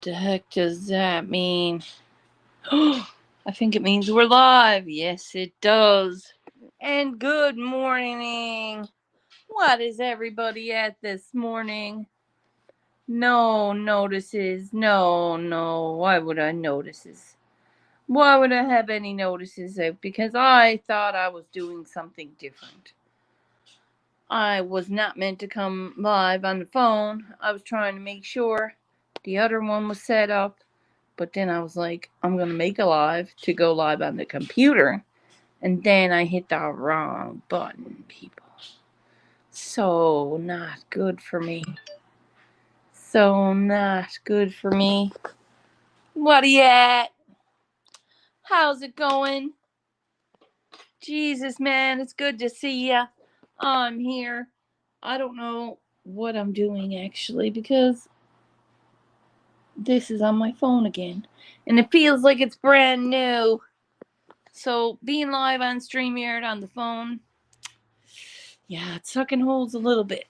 The heck does that mean? I think it means we're live. Yes, it does. And good morning. What is everybody at this morning? No notices. No. Why would I notices? Why would I have any notices out? Because I thought I was doing something different. I was not meant to come live on the phone. I was trying to make sure the other one was set up. But then I was like, I'm going to make a live to go live on the computer. And then I hit the wrong button, people. So not good for me. So not good for me. What are you at? How's it going? Jesus, man, it's good to see ya. I'm here. I don't know what I'm doing actually because this is on my phone again. And it feels like it's brand new. So being live on StreamYard on the phone, yeah, it's sucking holes a little bit.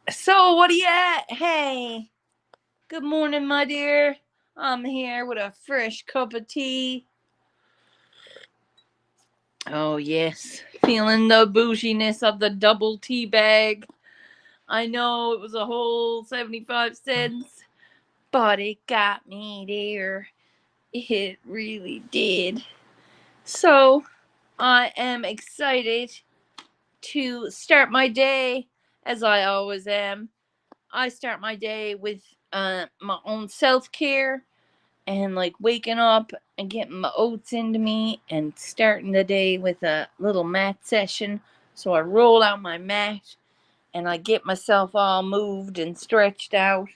So what are you at? Hey, good morning, my dear. I'm here with a fresh cup of tea. Oh yes, feeling the bouginess of the double tea bag. I know it was a whole 75 cents, but it got me there. It really did. So I am excited to start my day as I always am. I start my day with my own self care and like waking up and getting my oats into me and starting the day with a little mat session. So I roll out my mat and I get myself all moved and stretched out.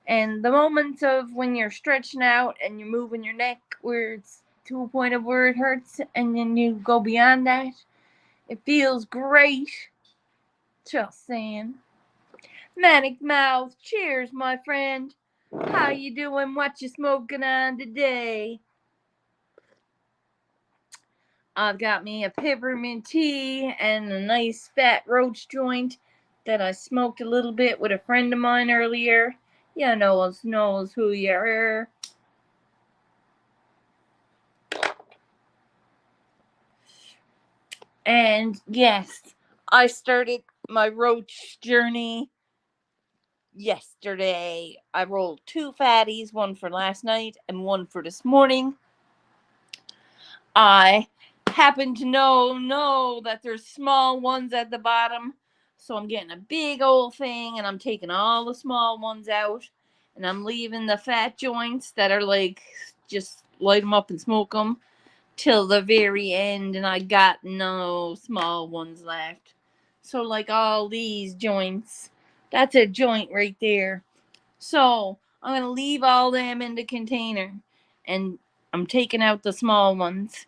And the moment of when you're stretching out and you're moving your neck where it's to a point of where it hurts and then you go beyond that, it feels great. Just saying. Manic Mouth, cheers, my friend. How you doing? What you smoking on today? I've got me a peppermint tea and a nice fat roach joint that I smoked a little bit with a friend of mine earlier. You knows who you are. And yes, I started my roach journey yesterday. I rolled two fatties, one for last night and one for this morning. I happen to know that there's small ones at the bottom, so I'm getting a big old thing and I'm taking all the small ones out and I'm leaving the fat joints that are like just light them up and smoke them till the very end, and I got no small ones left. So like all these joints, that's a joint right there. So I'm gonna leave all them in the container and I'm taking out the small ones,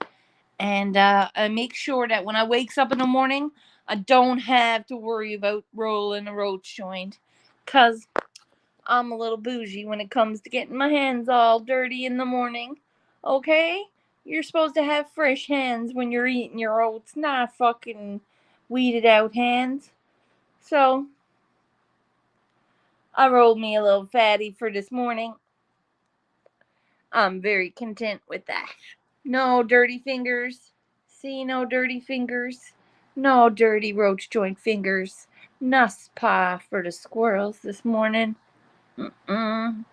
and I make sure that when I wakes up in the morning, I don't have to worry about rolling a roach joint, cause I'm a little bougie when it comes to getting my hands all dirty in the morning. Okay, you're supposed to have fresh hands when you're eating your oats, not fucking weeded out hands. So I rolled me a little fatty for this morning. I'm very content with that. No dirty fingers. See, no dirty fingers. No dirty roach joint fingers. Nuss paw for the squirrels this morning. Mm-mm.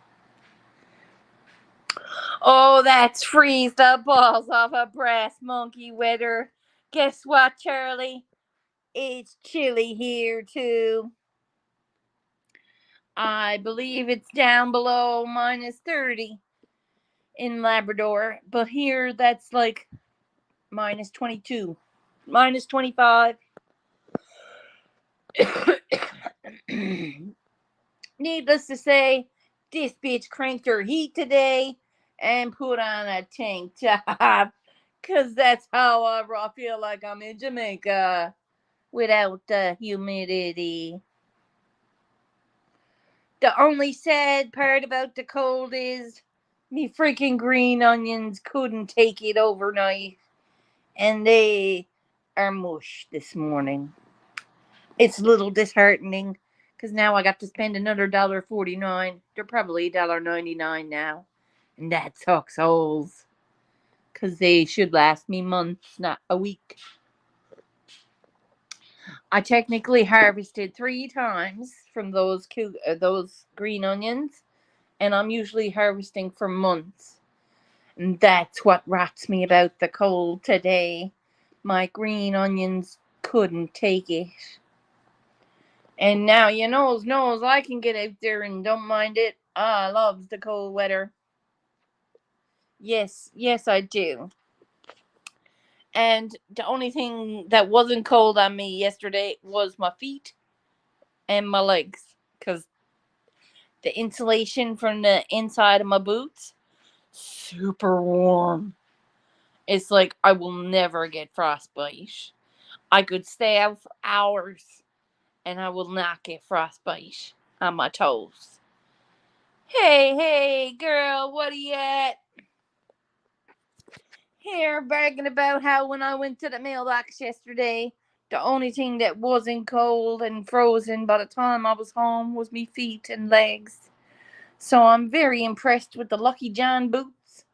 Oh, that's freeze the balls off a brass monkey weather. Guess what, Charlie? It's chilly here, too. I believe it's down below minus 30 in Labrador, but here that's like minus 22, minus 25. Needless to say, this bitch cranked her heat today and put on a tank top. Cause that's how I feel like I'm in Jamaica without the humidity. The only sad part about the cold is me freaking green onions couldn't take it overnight. And they are mush this morning. It's a little disheartening Because now I got to spend another $1.49. They're probably $1.99 now. And that sucks holes. Because they should last me months, not a week. I technically harvested 3 times from those green onions. And I'm usually harvesting for months. And that's what rots me about the cold today. My green onions couldn't take it. And now you knows I can get out there and don't mind it. I loves the cold weather. Yes, I do. And the only thing that wasn't cold on me yesterday was my feet and my legs. Because the insulation from the inside of my boots, super warm. It's like I will never get frostbite. I could stay out for hours and I will not get frostbite on my toes. Hey, girl, what are you at? Here, bragging about how when I went to the mailbox yesterday, the only thing that wasn't cold and frozen by the time I was home was me feet and legs. So I'm very impressed with the Lucky John boots.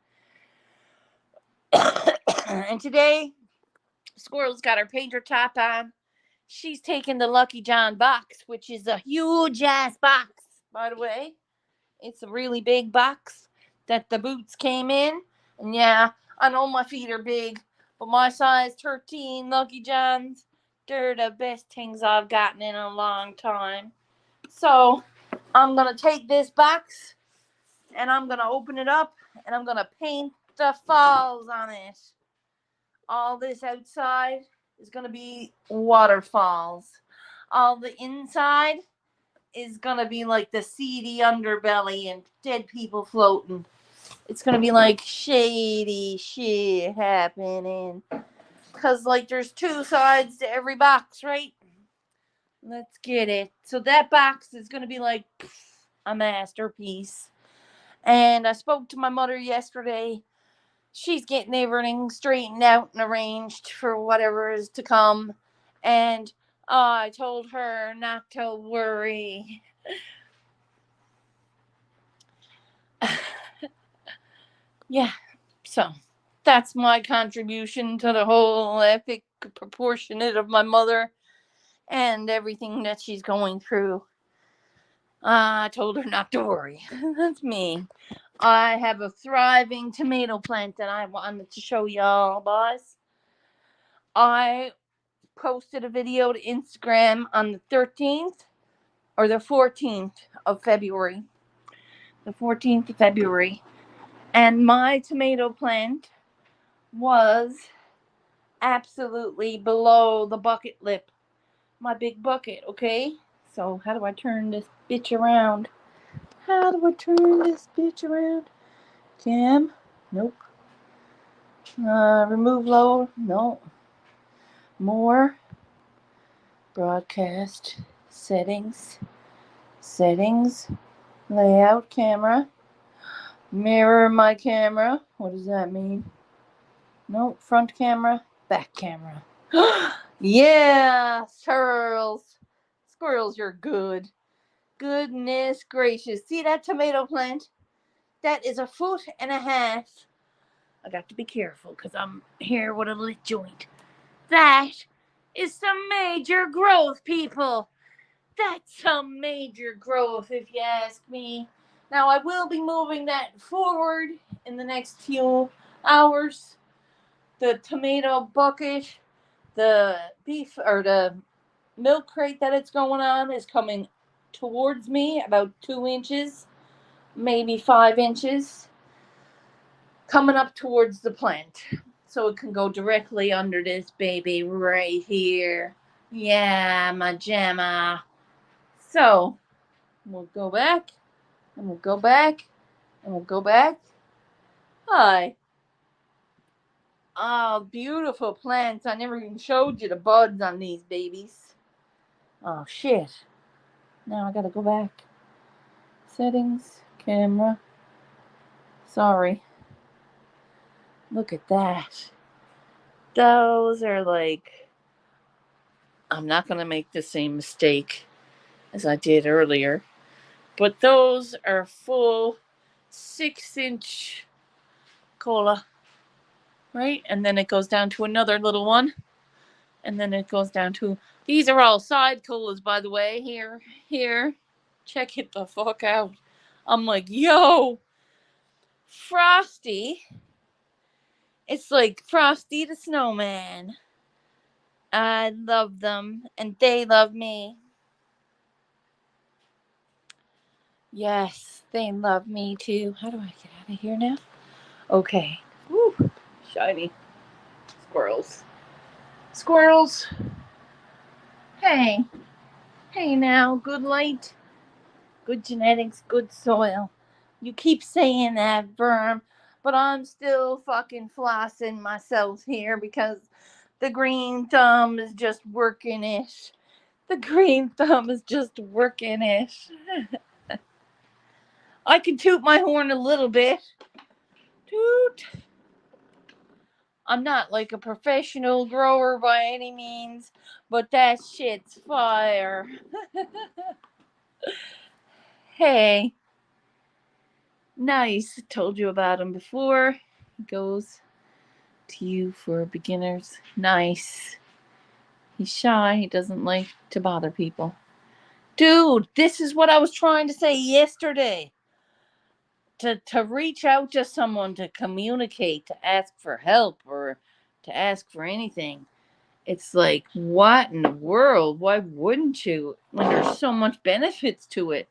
And today, Squirrel's got her painter top on. She's taking the Lucky John box, which is a huge ass box, by the way. It's a really big box that the boots came in. And yeah, I know my feet are big, but my size 13 Lucky Johns, they're the best things I've gotten in a long time. So I'm going to take this box and I'm going to open it up and I'm going to paint the falls on it. All this outside is going to be waterfalls. All the inside is going to be like the seedy underbelly and dead people floating. It's going to be like shady shit happening. Because, like, there's 2 sides to every box, right? Let's get it. So that box is going to be like a masterpiece. And I spoke to my mother yesterday. She's getting everything straightened out and arranged for whatever is to come. And I told her not to worry. Yeah, so that's my contribution to the whole epic proportionate of my mother and everything that she's going through. I told her not to worry. That's me. I have a thriving tomato plant that I wanted to show y'all, boys. I posted a video to Instagram on the 13th or the 14th of February. The 14th of February. And my tomato plant was absolutely below the bucket lip. My big bucket, okay? So how do I turn this bitch around? Cam? Nope. Remove lower? No. More. Broadcast. Settings. Layout camera. Mirror my camera. What does that mean? Nope. Front camera. Back camera. Yeah, squirrels, you're good. Goodness gracious. See that tomato plant? That is 1.5 feet. I got to be careful because I'm here with a lit joint. That is some major growth, people. That's some major growth, if you ask me. Now, I will be moving that forward in the next few hours. The tomato bucket, the beef or the milk crate that it's going on is coming towards me about 2 inches, maybe 5 inches, coming up towards the plant. So it can go directly under this baby right here. Yeah, my Gemma. So we'll go back, and we'll go back, and we'll go back. Hi. Oh, beautiful plants. I never even showed you the buds on these babies. Oh, shit. Now I gotta go back. Settings, camera. Sorry. Look at that. Those are like... I'm not gonna make the same mistake as I did earlier. But those are full 6-inch cola, right? And then it goes down to another little one. And then it goes down to, these are all side colas, by the way. Here. Check it the fuck out. I'm like, yo, Frosty. It's like Frosty the Snowman. I love them, and they love me. Yes, they love me too. How do I get out of here now? Okay. Woo. Shiny. Squirrels. Squirrels. Hey. Hey now. Good light. Good genetics. Good soil. You keep saying that, Verm, but I'm still fucking flossing myself here because the green thumb is just working it. The green thumb is just working it. I can toot my horn a little bit. Toot. I'm not like a professional grower by any means, but that shit's fire. Hey. Nice. Told you about him before. He goes to you for beginners. Nice. He's shy. He doesn't like to bother people. Dude, this is what I was trying to say yesterday. To reach out to someone, to communicate, to ask for help, or to ask for anything. It's like, what in the world? Why wouldn't you? When there's so much benefits to it.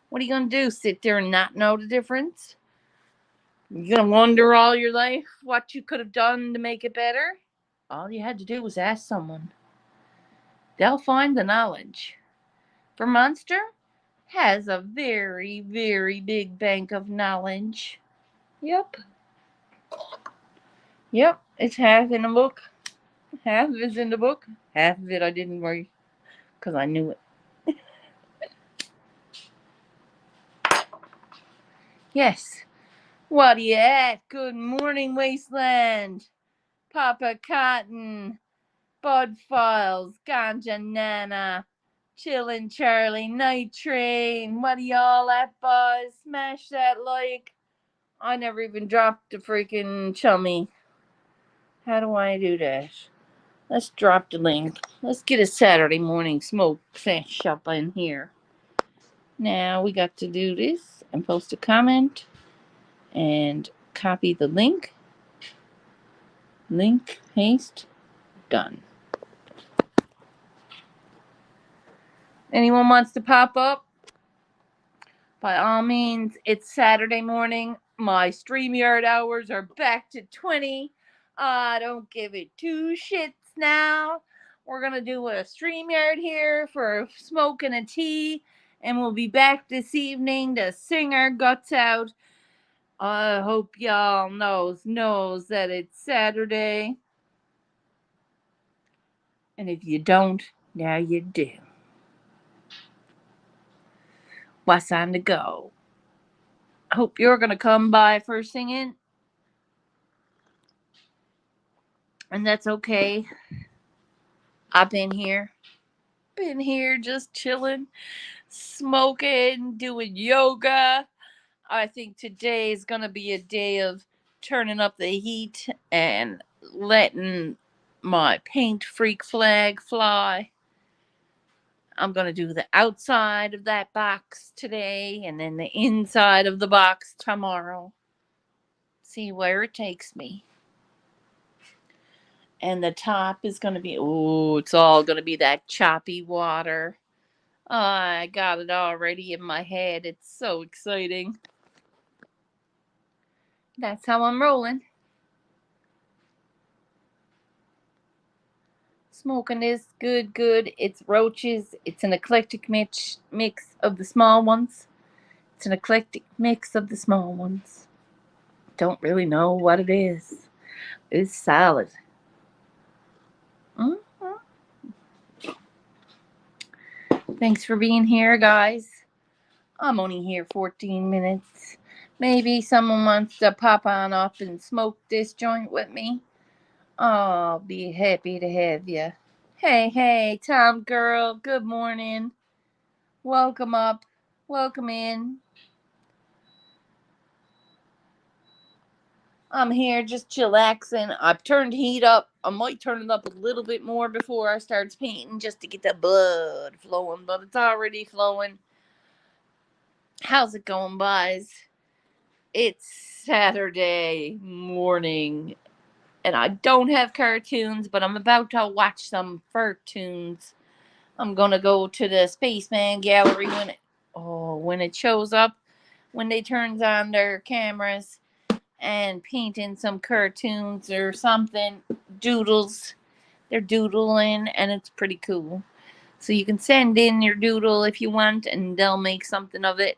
What are you going to do? Sit there and not know the difference? You're going to wonder all your life what you could have done to make it better? All you had to do was ask someone. They'll find the knowledge. Vermonster has a very, very big bank of knowledge. Yep. Yep. It's half in the book. Half of it's in the book. Half of it I didn't worry because I knew it. Yes. What are you at? Good morning, Wasteland. Papa Cotton. Bud Files. Ganja Nana. Chillin' Charlie. Night Train. What are y'all at, boys? Smash that like. I never even dropped the freaking chummy. How do I do that? Let's drop the link. Let's get a Saturday morning smoke sesh up in here. Now we got to do this and post a comment and copy the link. Link, paste, done. Anyone wants to pop up? By all means, it's Saturday morning. My StreamYard hours are back to 20. I don't give it two shits now. We're going to do a StreamYard here for smoking a tea. And we'll be back this evening to sing our guts out. I hope y'all knows that it's Saturday. And if you don't, now you do. What's time to go? I hope you're going to come by for singing. And that's okay. I've been here just chilling, smoking, doing yoga. I think today is going to be a day of turning up the heat and letting my paint freak flag fly. I'm going to do the outside of that box today and then the inside of the box tomorrow. See where it takes me. And the top is going to be, it's all going to be that choppy water. I got it already in my head. It's so exciting. That's how I'm rolling. Smoking is good. It's roaches. It's an eclectic mix of the small ones. It's an eclectic mix of the small ones. Don't really know what it is. It's solid. Mm-hmm. Thanks for being here, guys. I'm only here 14 minutes. Maybe someone wants to pop on up and smoke this joint with me. I'll be happy to have you. Hey, Tom girl, good morning. Welcome up. Welcome in. I'm here just chillaxing. I've turned heat up. I might turn it up a little bit more before I start painting just to get the blood flowing, but it's already flowing. How's it going, guys? It's Saturday morning, and I don't have cartoons, but I'm about to watch some furtoons. I'm gonna go to the Spaceman Gallery when it shows up, when they turns on their cameras, and painting some cartoons or something, doodles. They're doodling, and it's pretty cool. So you can send in your doodle if you want, and they'll make something of it.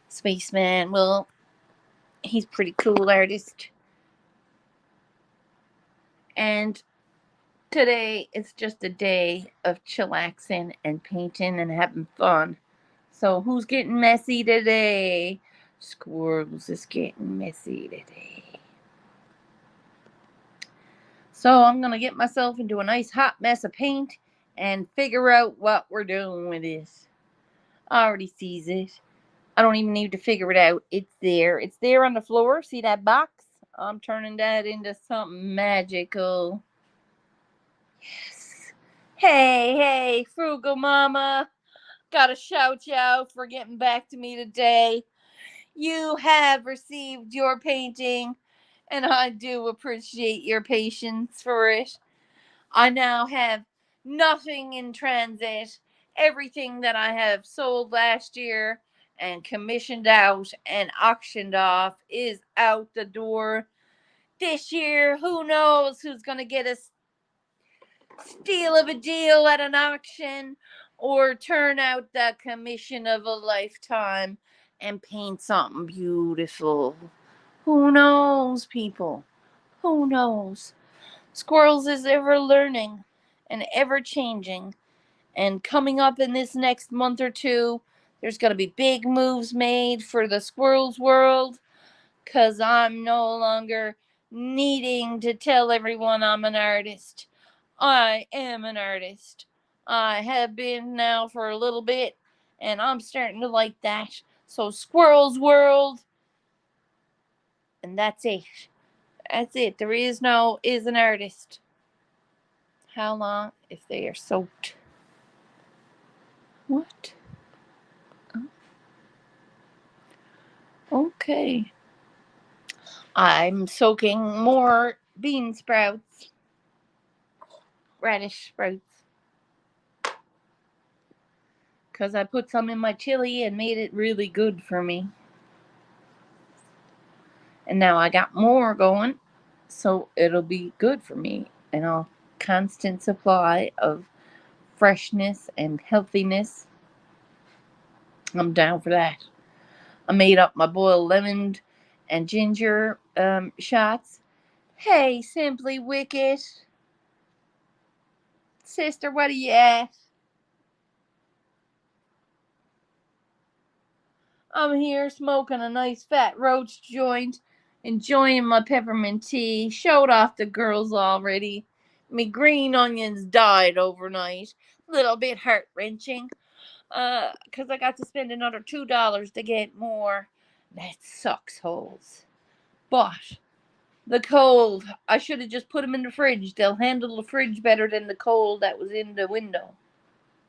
Spaceman, well, he's a pretty cool artist. And today it's just a day of chillaxing and painting and having fun. So who's getting messy today? Squirrels is getting messy today. So I'm going to get myself into a nice hot mess of paint and figure out what we're doing with this. I already sees it. I don't even need to figure it out. It's there. It's there on the floor. See that box? I'm turning that into something magical. Yes. Hey, Frugal Mama. Gotta shout you out for getting back to me today. You have received your painting, and I do appreciate your patience for it. I now have nothing in transit. Everything that I have sold last year and commissioned out and auctioned off is out the door. This year, who knows who's going to get a steal of a deal at an auction or turn out the commission of a lifetime and paint something beautiful. Who knows, people? Who knows? Squirrels is ever learning and ever changing. And coming up in this next month or two, there's going to be big moves made for the squirrels world, because I'm no longer needing to tell everyone I'm an artist. I am an artist. I have been now for a little bit, and I'm starting to like that. So, Squirrels World, and that's it. That's it. There is an artist. How long if they are soaked? What? Okay. I'm soaking more bean sprouts, radish sprouts, because I put some in my chili and made it really good for me. And now I got more going, so it'll be good for me. And a constant supply of freshness and healthiness. I'm down for that. I made up my boiled lemon and ginger shots. Hey, Simply Wicked. Sister, what are you at? I'm here smoking a nice fat roach joint, enjoying my peppermint tea. Showed off the girls already. Me green onions died overnight. Little bit heart wrenching. 'Cause I got to spend another $2 to get more. That sucks holes. But the cold, I should have just put them in the fridge. They'll handle the fridge better than the cold that was in the window.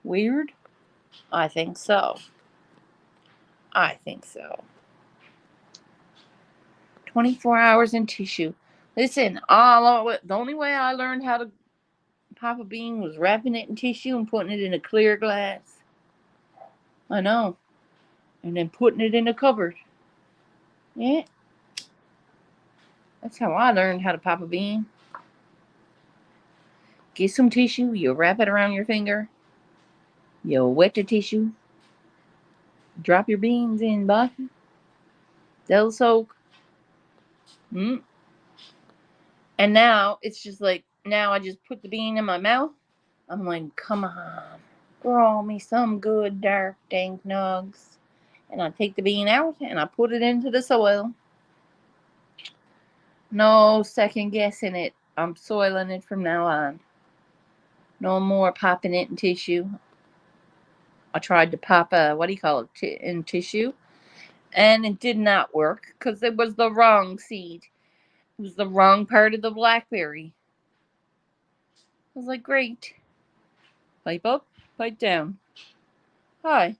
Weird? I think so. I think so. 24 hours in tissue. Listen, the only way I learned how to pop a bean was wrapping it in tissue and putting it in a clear glass. I know. And then putting it in a cupboard. Yeah. That's how I learned how to pop a bean. Get some tissue, you wrap it around your finger, you wet the tissue, drop your beans in, bud. They'll soak. Mm. And now it's just like, now I just put the bean in my mouth. I'm like, come on, grow me some good dark dank nugs. And I take the bean out and I put it into the soil. No second guessing it. I'm soiling it from now on. No more popping it in tissue. I tried to pop a, what do you call it, in tissue, and it did not work because it was the wrong seed. It was the wrong part of the blackberry. I was like, great. Pipe up, pipe down. Hi.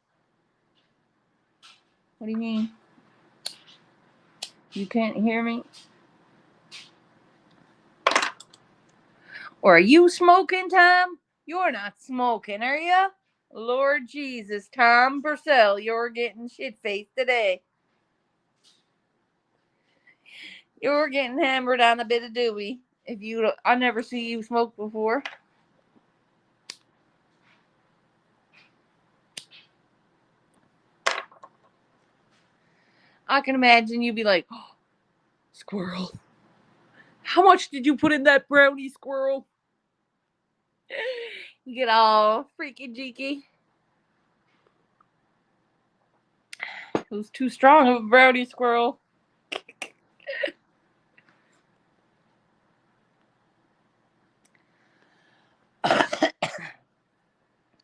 What do you mean? You can't hear me? Or are you smoking, Tom? You're not smoking, are you? Lord Jesus, Tom Purcell, you're getting shit-faced today. You're getting hammered on a bit of Dewey. I never see you smoke before. I can imagine you be like, oh, squirrel. How much did you put in that brownie, squirrel? You get all freaky jeeky. It was too strong of a brownie, squirrel.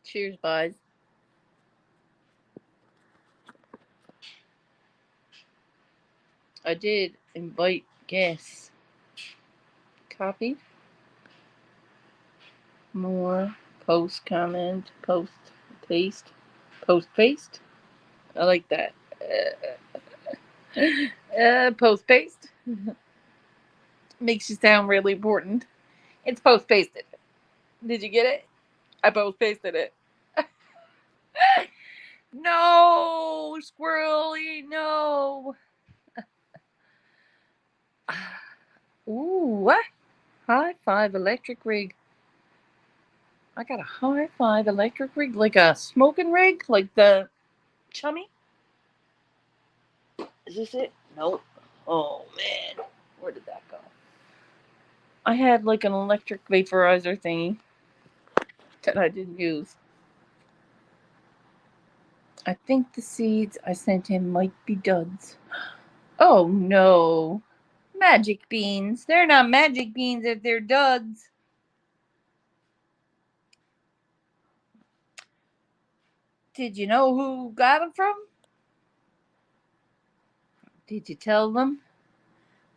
Cheers, guys. I did invite guests. Copy. More. Post, comment, post, paste. Post, paste. I like that. Post, paste. Makes you sound really important. It's post pasted. Did you get it? I post pasted it. No, squirrely, no. Ooh, what? High five electric rig. I got a high five electric rig, like a smoking rig, like the chummy. Is this it? Nope. Oh man, where did that go? I had like an electric vaporizer thingy that I didn't use. I think the seeds I sent him might be duds. Oh no. Magic beans. They're not magic beans if they're duds. Did you know who got them from? Did you tell them?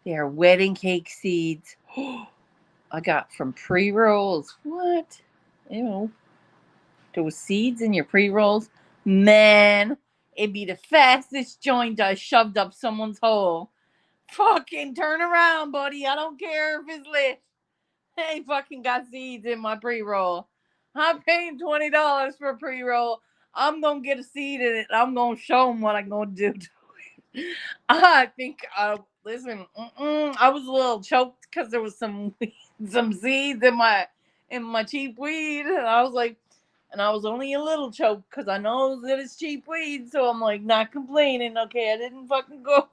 They are wedding cake seeds. I got from pre-rolls. What? Ew. Those seeds in your pre-rolls? Man, it'd be the fastest joint I shoved up someone's hole. Fucking turn around, buddy. I don't care if it's lit. I ain't fucking got seeds in my pre-roll. I'm paying $20 for a pre-roll. I'm gonna get a seed in it. I'm gonna show them what I'm gonna do to it. I think, listen, I was a little choked because there was some seeds in my cheap weed. And I was like, and I was only a little choked because I know that it's cheap weed. So I'm like, not complaining. Okay, I didn't fucking go.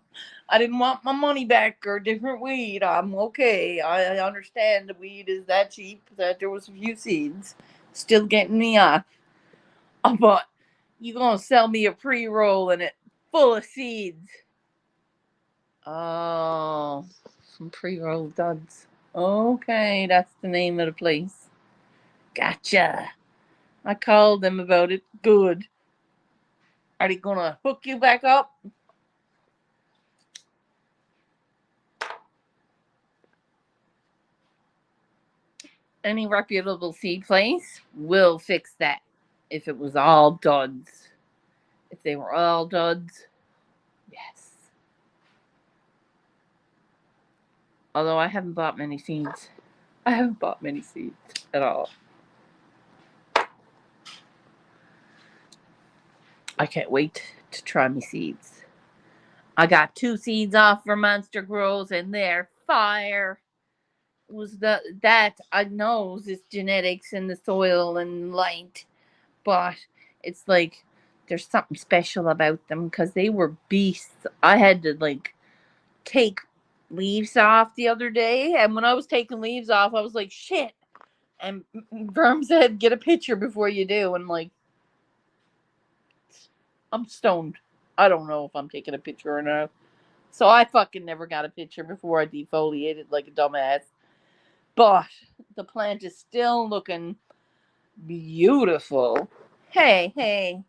I didn't want my money back or different weed. I'm okay. I understand the weed is that cheap that there was a few seeds still getting me off. But you gonna sell me a pre-roll and it full of seeds. Oh, some pre-roll duds. Okay, that's the name of the place. Gotcha. I called them about it. Good. Are they gonna hook you back up? Any reputable seed place will fix that. If it was all duds. If they were all duds, yes. Although I haven't bought many seeds. I haven't bought many seeds at all. I can't wait to try my seeds. I got 2 seeds off for Monster Grows and they're fire. Was that I know is genetics and the soil and light, but it's like there's something special about them because they were beasts. I had to like take leaves off the other day, and when I was taking leaves off, I was like, shit. And Verm said, get a picture before you do. And like, I'm stoned. I don't know if I'm taking a picture or not. So I fucking never got a picture before I defoliated like a dumbass. But the plant is still looking beautiful. Hey, hey.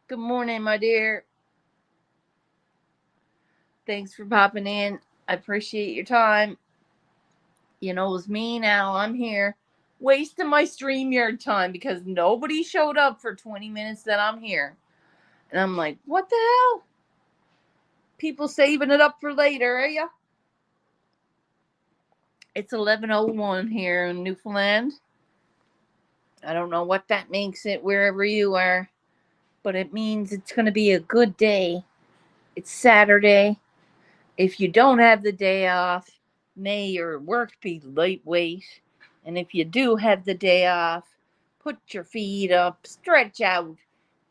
Good morning, my dear. Thanks for popping in. I appreciate your time. You know, it was me now. I'm here wasting my StreamYard time because nobody showed up for 20 minutes that I'm here. And I'm like, what the hell? People saving it up for later, are ya? It's 11:01 here in Newfoundland. I don't know what that makes it wherever you are, but it means it's going to be a good day. It's Saturday. If you don't have the day off, may your work be lightweight. And if you do have the day off, put your feet up, stretch out,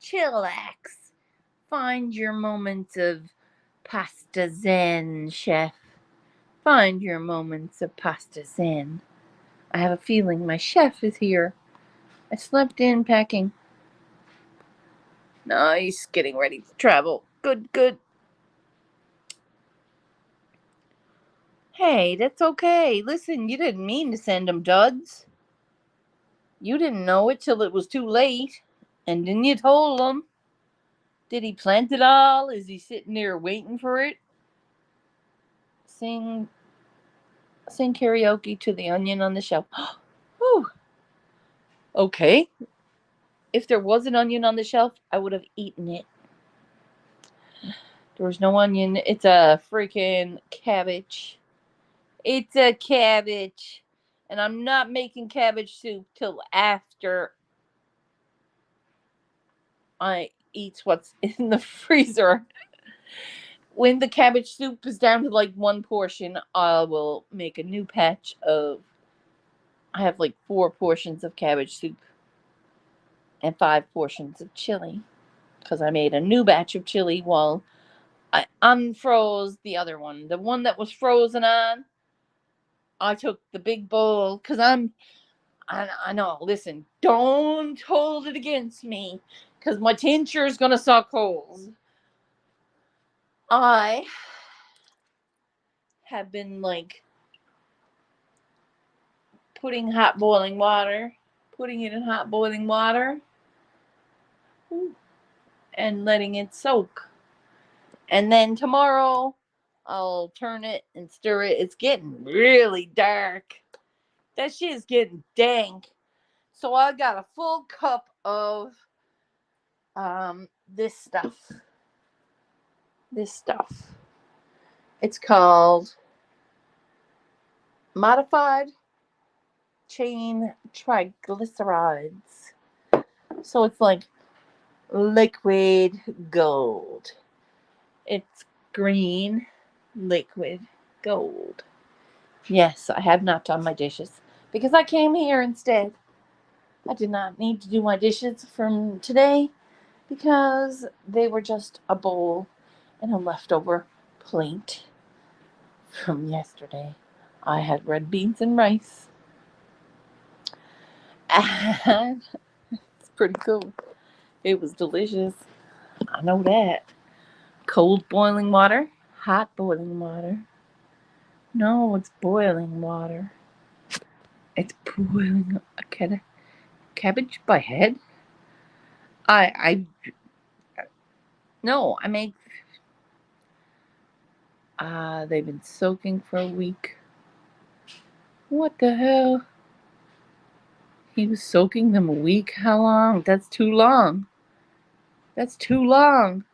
chillax. Find your moments of pasta zen, chef. Find your moments of pasta zen. I have a feeling my chef is here. I slept in packing. Nice, getting ready to travel. Good, good. Hey, that's okay. Listen, you didn't mean to send him duds. You didn't know it till it was too late. And then you told him. Did he plant it all? Is he sitting there waiting for it? Sing sing karaoke to the onion on the shelf. Whew. Okay. If there was an onion on the shelf, I would have eaten it. There was no onion. It's a freaking cabbage. It's a cabbage. And I'm not making cabbage soup till after I eat what's in the freezer. When the cabbage soup is down to like one portion, I will make a new batch of. I have like 4 portions of cabbage soup and 5 portions of chili because I made a new batch of chili while I unfroze the other one. The one that was frozen on, I took the big bowl because I know. Listen, don't hold it against me because my tincture is gonna suck holes. I have been like putting hot boiling water, putting it in hot boiling water, and letting it soak. And then tomorrow, I'll turn it and stir it. It's getting really dark. That shit is getting dank. So I got a full cup of this stuff. This stuff. It's called modified chain triglycerides. So it's like liquid gold. It's green liquid gold. Yes, I have not done my dishes because I came here instead. I did not need to do my dishes from today because they were just a bowl and a leftover plate from yesterday. I had red beans and rice. And it's pretty cool. It was delicious. I know that. Cold boiling water, hot boiling water. No, it's boiling water. It's boiling a cabbage by head. I no, I make. They've been soaking for a week. What the hell? He was soaking them a week? How long? That's too long. That's too long.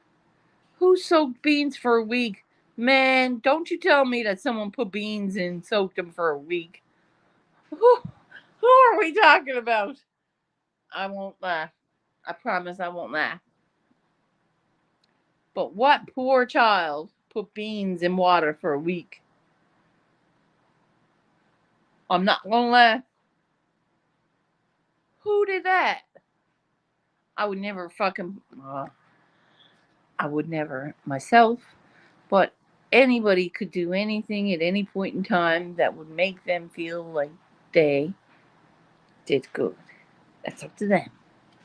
Who soaked beans for a week? Man, don't you tell me that someone put beans in and soaked them for a week. Who are we talking about? I won't laugh. I promise I won't laugh. But what poor child put beans in water for a week? I'm not gonna laugh. Who did that? I would never fucking. I would never myself, but anybody could do anything at any point in time that would make them feel like they did good. That's up to them.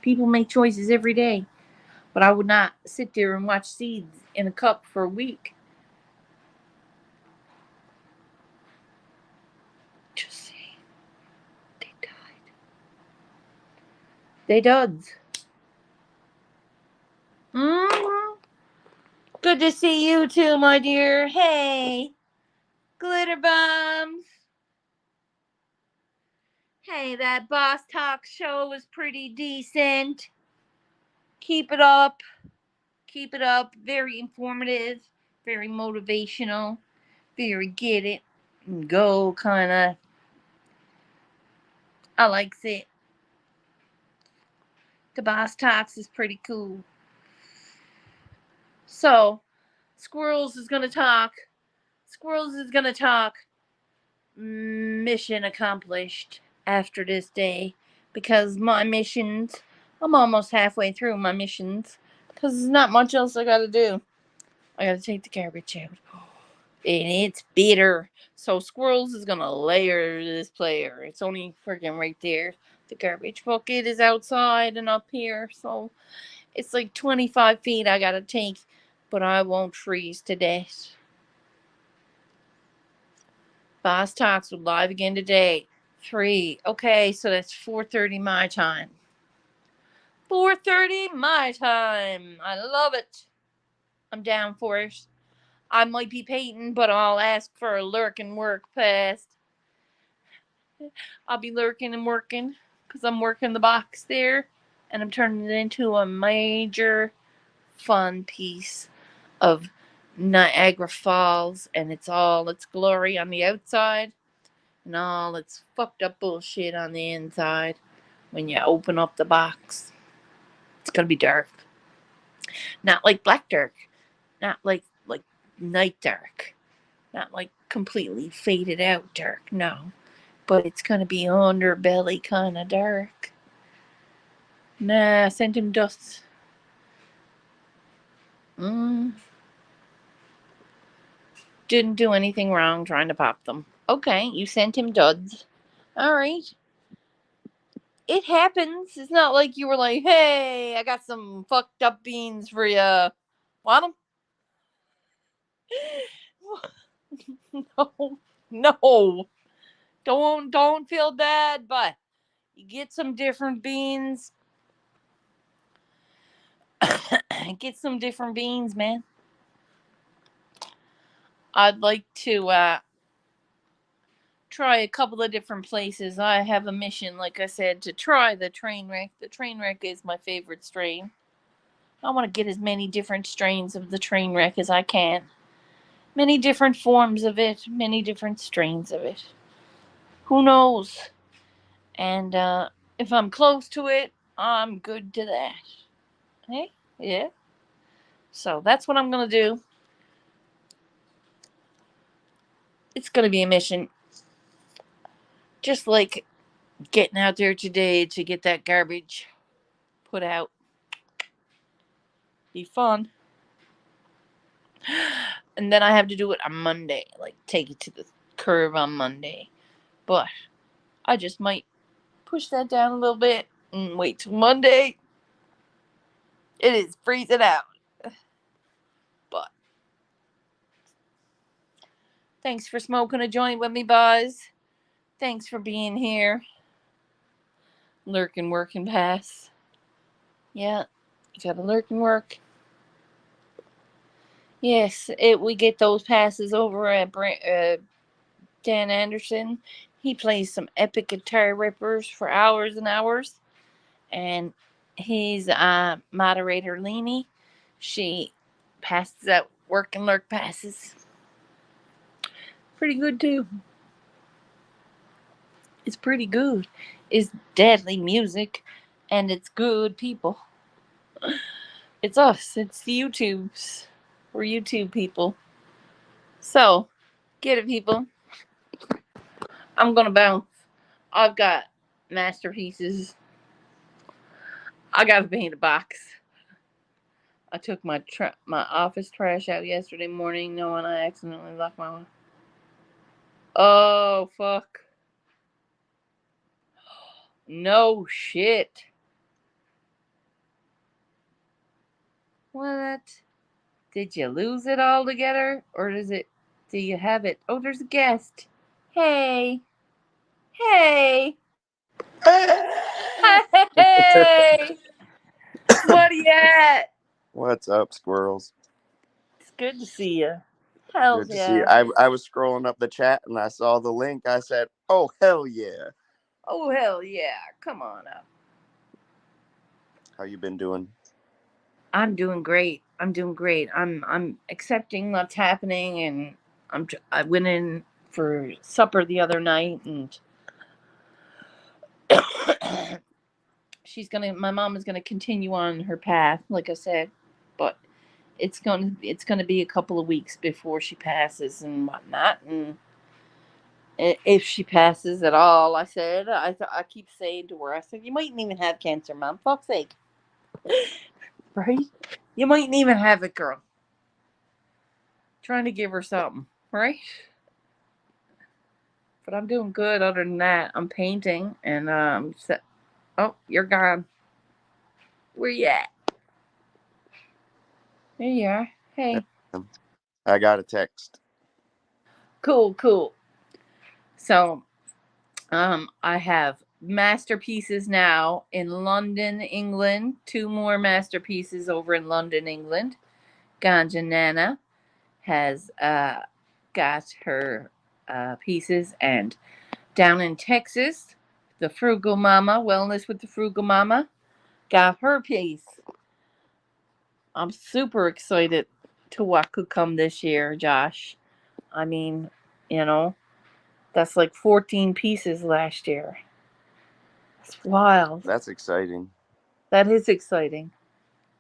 People make choices every day, but I would not sit there and watch seeds in a cup for a week. Just say they died. They duds. Mm-hmm. Good to see you too, my dear. Hey, glitter bombs. Hey, that Boss Talk show was pretty decent. Keep it up. Keep it up. Very informative, very motivational, very get it and go kind of. I likes it. The Boss Talks is pretty cool. So, Squirrels is gonna talk. Squirrels is gonna talk. Mission accomplished after this day because my missions. I'm almost halfway through my missions because there's not much else I gotta do. I gotta take the garbage out. And it's bitter. So Squirrels is gonna layer this player. It's only freaking right there. The garbage bucket is outside and up here, so it's like 25 feet I gotta take, but I won't freeze to death. Boss Talks will live again today. 3. Okay, so that's 4:30 my time. 4:30 my time. I love it. I'm down for it. I might be Peyton, but I'll ask for a lurking work pass. I'll be lurking and working because I'm working the box there and I'm turning it into a major fun piece of Niagara Falls and it's all its glory on the outside and all its fucked up bullshit on the inside when you open up the box. It's gonna be dark. Not like black dark. Not like night dark. Not like completely faded out dark, no. But it's gonna be underbelly kinda dark. Nah, I sent him dust. Didn't do anything wrong trying to pop them. Okay, you sent him duds. Alright. It happens. It's not like you were like, hey, I got some fucked up beans for you. Want them? No. No. Don't feel bad, but you get some different beans. Get some different beans, man. I'd like to try a couple of different places. I have a mission, like I said, to try the train wreck. The train wreck is my favorite strain. I want to get as many different strains of the train wreck as I can. Many different forms of it, many different strains of it. Who knows? And if I'm close to it, I'm good to that. Hey? Yeah? So that's what I'm going to do. It's going to be a mission. Just like getting out there today to get that garbage put out. Be fun. And then I have to do it on Monday. Like, take it to the curb on Monday. But I just might push that down a little bit and wait till Monday. It is freezing out. But thanks for smoking a joint with me, Buzz. Thanks for being here. Lurk and work and pass. Yeah, you gotta lurk and work. Yes, we get those passes over at Dan Anderson. He plays some epic guitar rippers for hours and hours. And his moderator, Leanie, she passes out work and lurk passes. Pretty good, too. It's pretty good. It's deadly music, and it's good people. It's us. It's the YouTubes. We're YouTube people. So, get it, people. I'm gonna bounce. I've got masterpieces. I gotta paint a box. I took my office trash out yesterday morning, knowing I accidentally locked my one. Oh fuck! No shit. What? Did you lose it all together, or do you have it? Oh, there's a guest. Hey, hey. Hey, what are you at? What's up, squirrels? It's good to see you. Hell's Good to see you. yeah. I was scrolling up the chat and I saw the link. I said, "Oh hell yeah!" Oh hell yeah. Come on up. How you been doing? I'm doing great. I'm doing great. I'm accepting what's happening, and I went in for supper the other night, and my mom is gonna continue on her path, like I said, but it's gonna be a couple of weeks before she passes and whatnot, and if she passes at all, I keep saying to her, I said, you mightn't even have cancer, mom. Fuck's sake, right? You mightn't even have it, girl. Trying to give her something, right? But I'm doing good. Other than that, I'm painting, and oh, you're gone. Where you at? There you are. Hey, I got a text. cool, cool. So, I have masterpieces now in London, England. Two more masterpieces over in London, England. Ganja Nana has got her pieces, and down in Texas, the Frugal Mama, Wellness with the Frugal Mama, got her piece. I'm super excited to what could come this year, Josh. I mean, you know, that's like 14 pieces last year. It's wild. That's exciting. That is exciting.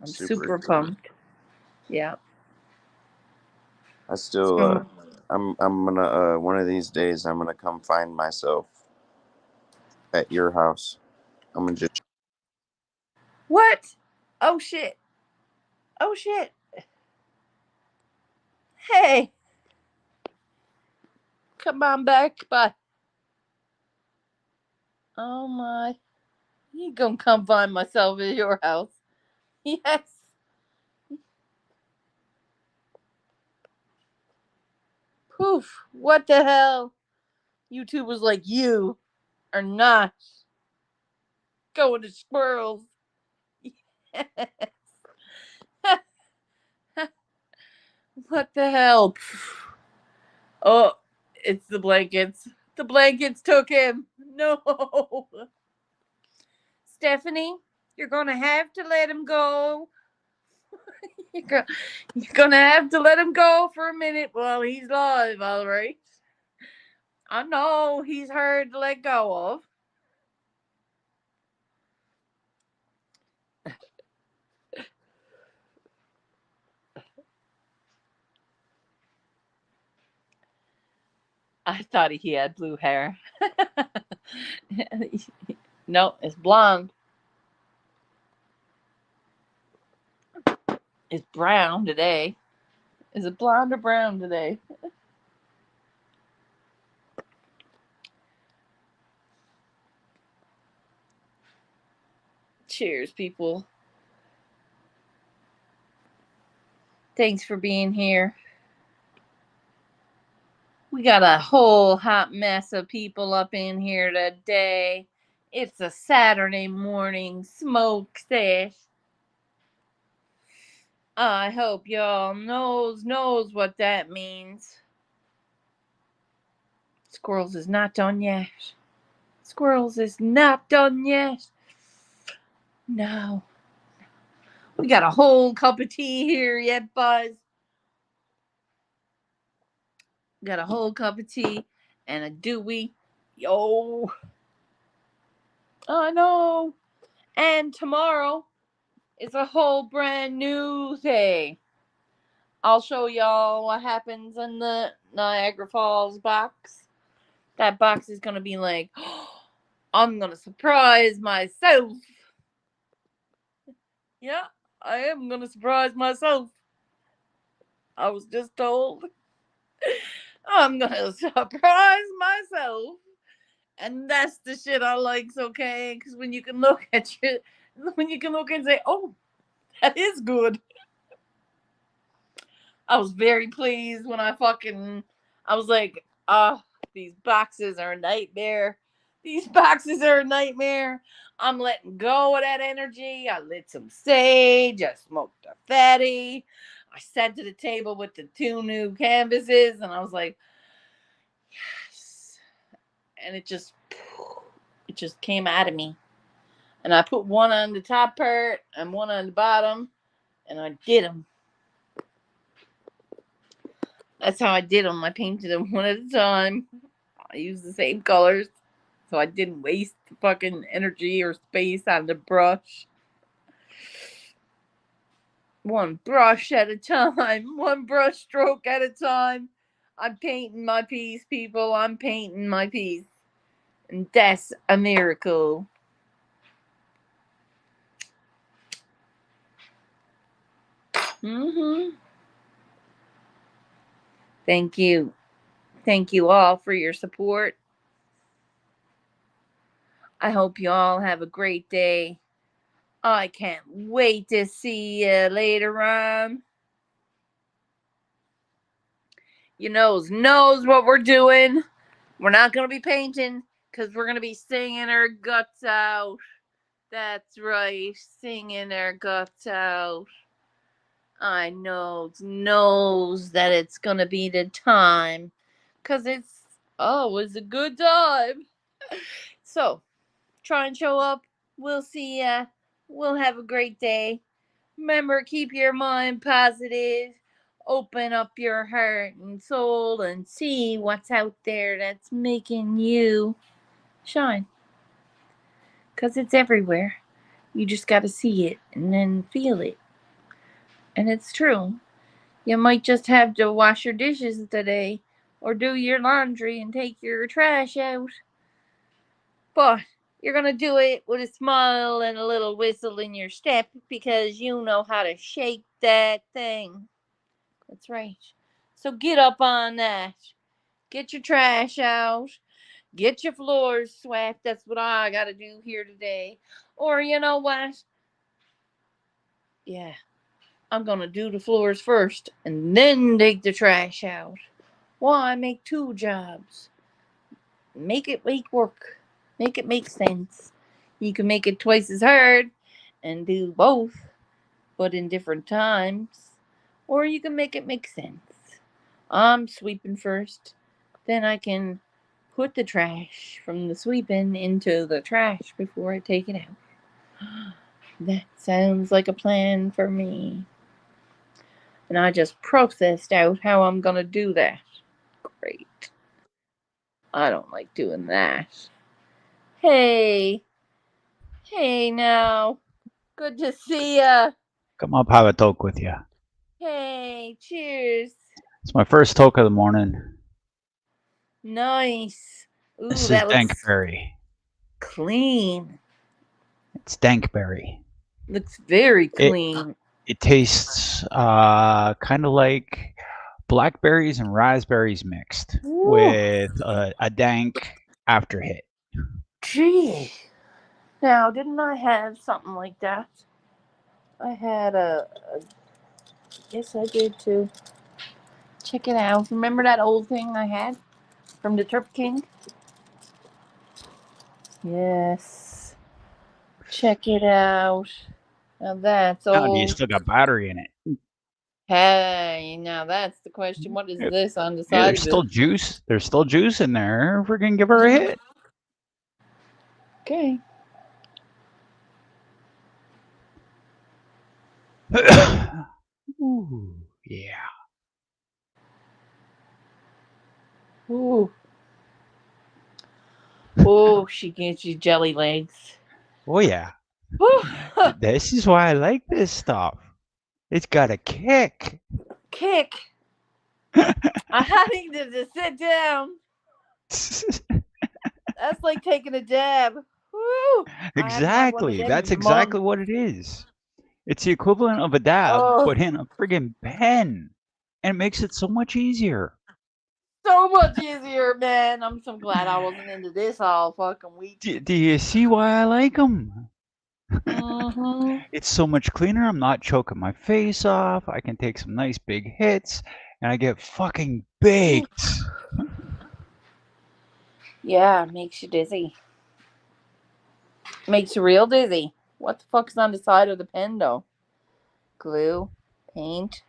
I'm Super super exciting. pumped. Yeah. I still So, I'm gonna one of these days I'm gonna come find myself at your house. I'm gonna just what? Oh shit. Oh shit. Hey, come on back. Bye. Oh my. You gonna come find myself at your house? Yes. Poof. What the hell? YouTube was like, you are not going to squirrels. What the hell? Oh, it's the blankets. The blankets took him. No. Stephanie, you're going to have to let him go. You're going to have to let him go for a minute while he's alive, all right? I know he's hard to let go of. I thought he had blue hair. No, it's blonde. It's brown today. Is it blonde or brown today? Cheers, people. Thanks for being here. We got a whole hot mess of people up in here today. It's a Saturday morning smoke sesh. I hope y'all knows what that means. Squirrels is not done yet. Squirrels is not done yet. No. We got a whole cup of tea here yet, Buzz. Got a whole cup of tea and a Dewey. Yo. I know. And tomorrow is a whole brand new thing. I'll show y'all what happens in the Niagara Falls box. That box is going to be like, oh, I'm going to surprise myself. Yeah, I am going to surprise myself. I was just told I'm going to surprise myself. And that's the shit I likes, okay? Because when you can look at you, when you can look and say, oh, that is good. I was very pleased when I was like, these boxes are a nightmare. These boxes are a nightmare. I'm letting go of that energy. I lit some sage. I smoked a fatty. I sat to the table with the 2 new canvases, and I was like, yes. And it just came out of me. And I put one on the top part and one on the bottom, and I did them. That's how I did them. I painted them one at a time. I used the same colors, so I didn't waste fucking energy or space on the brush. One brush at a time, one brush stroke at a time. I'm painting my piece, people. I'm painting my piece. And that's a miracle. Mm-hmm. Thank you. Thank you all for your support. I hope you all have a great day. I can't wait to see you later on. You knows what we're doing. We're not going to be painting because we're going to be singing our guts out. That's right, singing our guts out. I knows that it's going to be the time because it's always a good time. So, try and show up. We'll see ya. We'll have a great day. Remember, keep your mind positive. Open up your heart and soul and see what's out there that's making you shine. Because it's everywhere. You just got to see it and then feel it. And it's true. You might just have to wash your dishes today or do your laundry and take your trash out. But you're going to do it with a smile and a little whistle in your step because you know how to shake that thing. That's right. So get up on that. Get your trash out. Get your floors swept. That's what I got to do here today. Or you know what? Yeah, I'm going to do the floors first and then take the trash out. Why make two jobs? Make it work. Make it make sense. You can make it twice as hard and do both, but in different times. Or you can make it make sense. I'm sweeping first, then I can put the trash from the sweeping into the trash before I take it out. That sounds like a plan for me. And I just processed out how I'm going to do that. Great. I don't like doing that. Hey. Hey now. Good to see ya. Come up, have a talk with you. Hey, cheers. It's my first talk of the morning. Nice. Ooh, This is that looks Dankberry. clean. It's Dankberry. Looks very clean. It tastes kind of like blackberries and raspberries mixed with a dank after hit. Gee. Now, didn't I have something like that? I had yes, I did too. Check it out. Remember that old thing I had from the Turp King? Yes. Check it out. Now that's Now, do you old. still got battery in it? Hey, now that's the question. What is this on the Yeah, side there's of still it? juice. There's still juice in there. We're gonna give her a hit. Okay. Ooh, yeah. Ooh. Oh, she gets you jelly legs. Oh yeah. Ooh. This is why I like this stuff. It's got a kick. Kick. I need to sit down. That's like taking a dab. Woo! Exactly. That's exactly what it is. It's the equivalent of a dab, but in a friggin' pen. And it makes it so much easier. So much easier, man. I'm so glad I wasn't into this all fucking week. Do you see why I like them? Mm-hmm. It's so much cleaner. I'm not choking my face off. I can take some nice big hits, and I get fucking baked. Yeah, it makes you dizzy. Makes you real dizzy. What the fuck's on the side of the pen though? Glue, paint,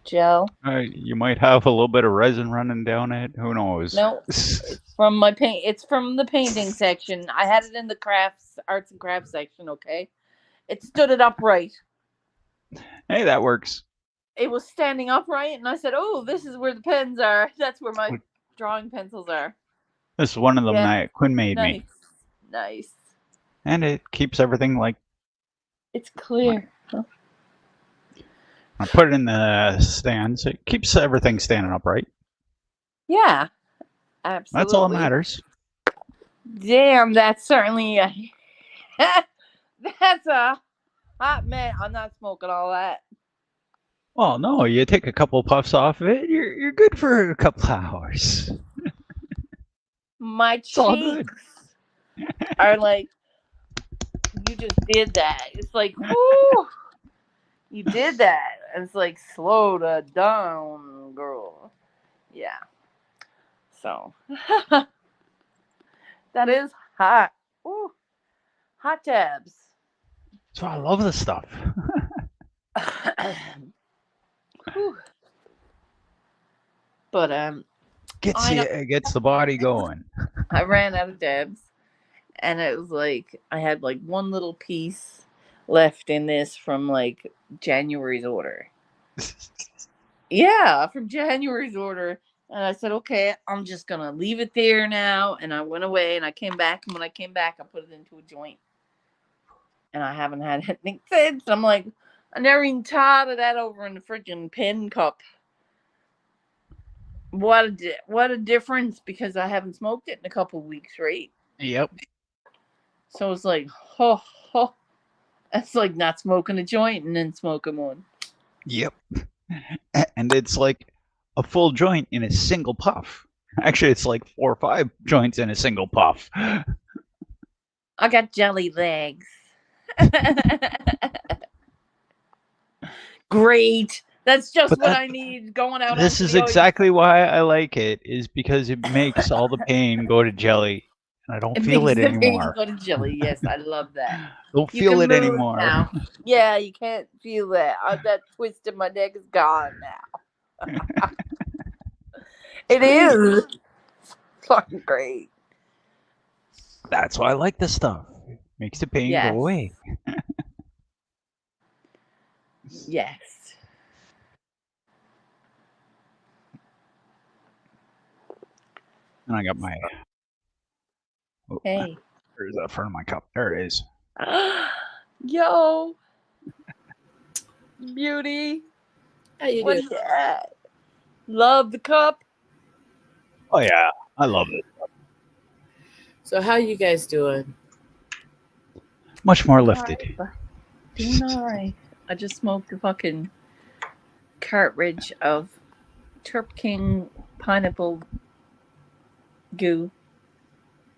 gel. You might have a little bit of resin running down it. Who knows? No, it's from my paint. It's from the painting section. I had it in the arts and crafts section. Okay, it stood it upright. Hey, that works. It was standing upright, and I said, "Oh, this is where the pens are. That's where my drawing pencils are." This is one of them that Quinn made Nice, me. nice. And it keeps everything like... It's clear. I put it in the stand, so it keeps everything standing upright. Yeah, absolutely. That's all that matters. Damn, that's certainly that's a hot man. I'm not smoking all that. Well, no, you take a couple puffs off of it, you're good for a couple hours. My It's all good. cheeks are like, you just did that. It's like, whoo, you did that. It's like, slow down, girl. Yeah. So that is hot. Ooh, hot tabs. So I love this stuff. But It gets the body going. I ran out of dabs, and it was like I had like one little piece left in this from like January's order. Yeah, from January's order. And I said, okay, I'm just gonna leave it there now. And I went away, and I came back, and when I came back, I put it into a joint. And I haven't had anything since. I'm like, I never even thought of that over in the freaking pen cup. What a difference, because I haven't smoked it in a couple of weeks, right? Yep. So it's like, that's like not smoking a joint and then smoking one. Yep. And it's like a full joint in a single puff. Actually, it's like 4 or 5 joints in a single puff. I got jelly legs. Great. That's just what I need going out. This is exactly why I like it, is because it makes all the pain go to jelly. And I don't feel it anymore. Go to jelly. Yes, I love that. Don't feel it anymore. Now. Yeah, you can't feel that. That twist in my neck is gone now. It is fucking great. That's why I like this stuff. It makes the pain go away. Yes. And I got my... Oh, hey. There's that front of my cup. There it is. Yo. Beauty. How you doing? That? Love the cup. Oh, yeah. I love it. So how you guys doing? Much more lifted. Doing all right. I just smoked a fucking cartridge of Turp King pineapple goo,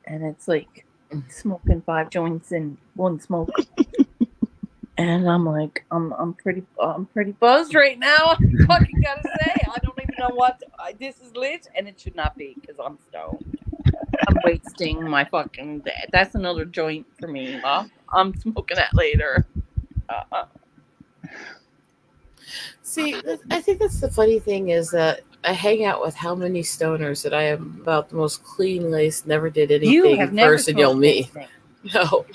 and it's like smoking 5 joints in one smoke. And I'm like, I'm pretty buzzed right now. I fucking gotta say, I don't even know what this is lit, and it should not be because I'm stoned. I'm wasting my fucking. That's another joint for me. I'm smoking that later. See, I think that's the funny thing is that I hang out with how many stoners that I am about the most clean laced, never did anything in person you'll meet. No.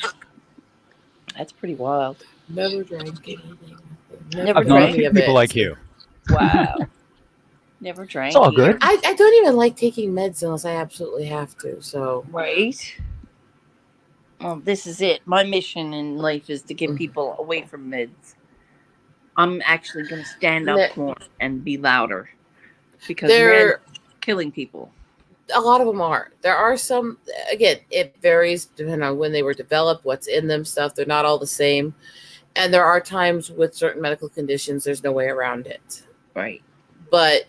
That's pretty wild. Never drank anything. Never drank any of people like you. Wow. Never drank. It's all good. I don't even like taking meds unless I absolutely have to. So right. Well, this is it. My mission in life is to get people away from meds. I'm actually going to stand up more and be louder because they're killing people. A lot of them are. There are some, again, it varies depending on when they were developed, what's in them, stuff. They're not all the same. And there are times with certain medical conditions, there's no way around it. Right. But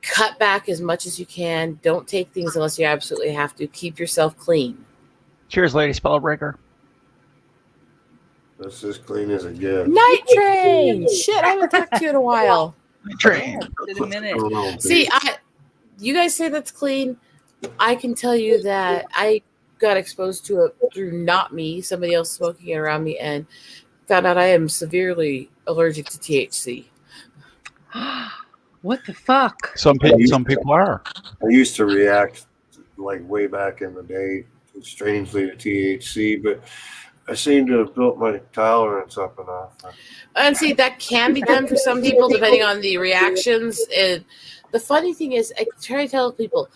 cut back as much as you can. Don't take things unless you absolutely have to. Keep yourself clean. Cheers, lady spellbreaker. That's as clean as it gets. Night Train! Shit, I haven't talked to you in a while. Night Train. In a minute. See, you guys say that's clean. I can tell you that I got exposed to it through not me, somebody else smoking it around me, and found out I am severely allergic to THC. What the fuck? Some people are. I used to react like way back in the day, strangely, to THC, but I seem to have built my tolerance up enough. And see, that can be done for some people depending on the reactions. And the funny thing is, I try to tell people,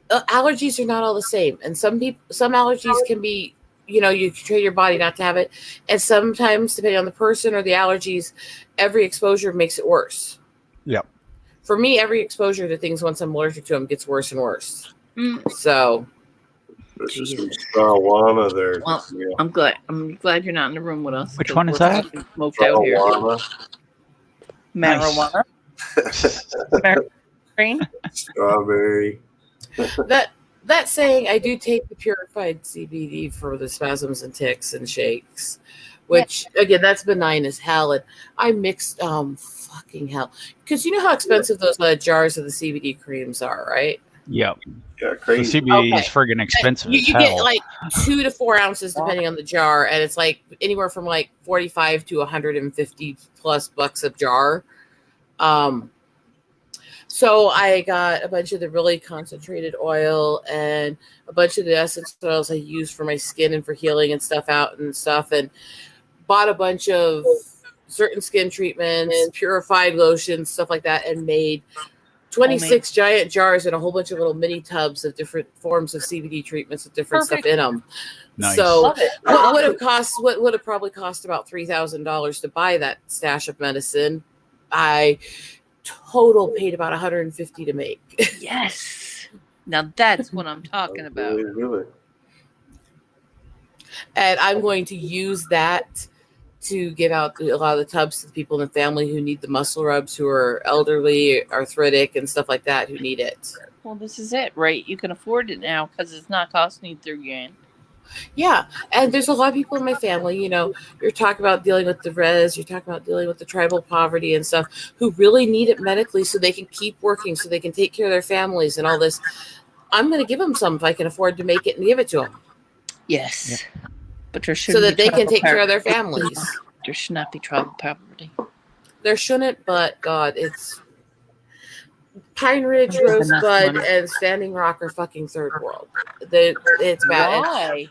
allergies are not all the same, and some allergies can be, you can train your body not to have it, and sometimes depending on the person or the allergies, every exposure makes it worse. Yep. For me, every exposure to things once I'm allergic to them gets worse and worse. Mm. So this is some marijuana there. Well, Yeah. I'm glad you're not in the room with us. Which one is that? Smoked out here. Marijuana. Marijuana. Strawberry. that saying, I do take the purified CBD for the spasms and tics and shakes, which again, that's benign as hell. And I mixed fucking hell, because you know how expensive those jars of the CBD creams are, right? Yep. Yeah, The crazy. CBD is friggin' expensive You as get hell. like 2 to 4 ounces depending on the jar, and it's like anywhere from like 45 to 150 plus bucks a jar. So I got a bunch of the really concentrated oil and a bunch of the essence oils I use for my skin and for healing and stuff, and bought a bunch of certain skin treatments, purified lotions, stuff like that, and made 26 giant jars and a whole bunch of little mini tubs of different forms of CBD treatments with different stuff in them. Nice. So what would have probably cost about $3,000 to buy that stash of medicine, I total paid about $150 to make. Yes. Now that's what I'm talking about. And I'm going to use that to give out a lot of the tubs to the people in the family who need the muscle rubs, who are elderly, arthritic, and stuff like that, who need it. Well, this is it, right? You can afford it now because it's not costing you $3,000. Yeah, and there's a lot of people in my family, you're talking about dealing with the res, you're talking about dealing with the tribal poverty and stuff, who really need it medically so they can keep working, so they can take care of their families and all this. I'm going to give them some if I can afford to make it and give it to them. Yes. Yeah. But there should so that they can take care of their families. There should not be tribal poverty. There shouldn't, but God, it's Pine Ridge, Rosebud, and Standing Rock are fucking third world. It's bad. Why?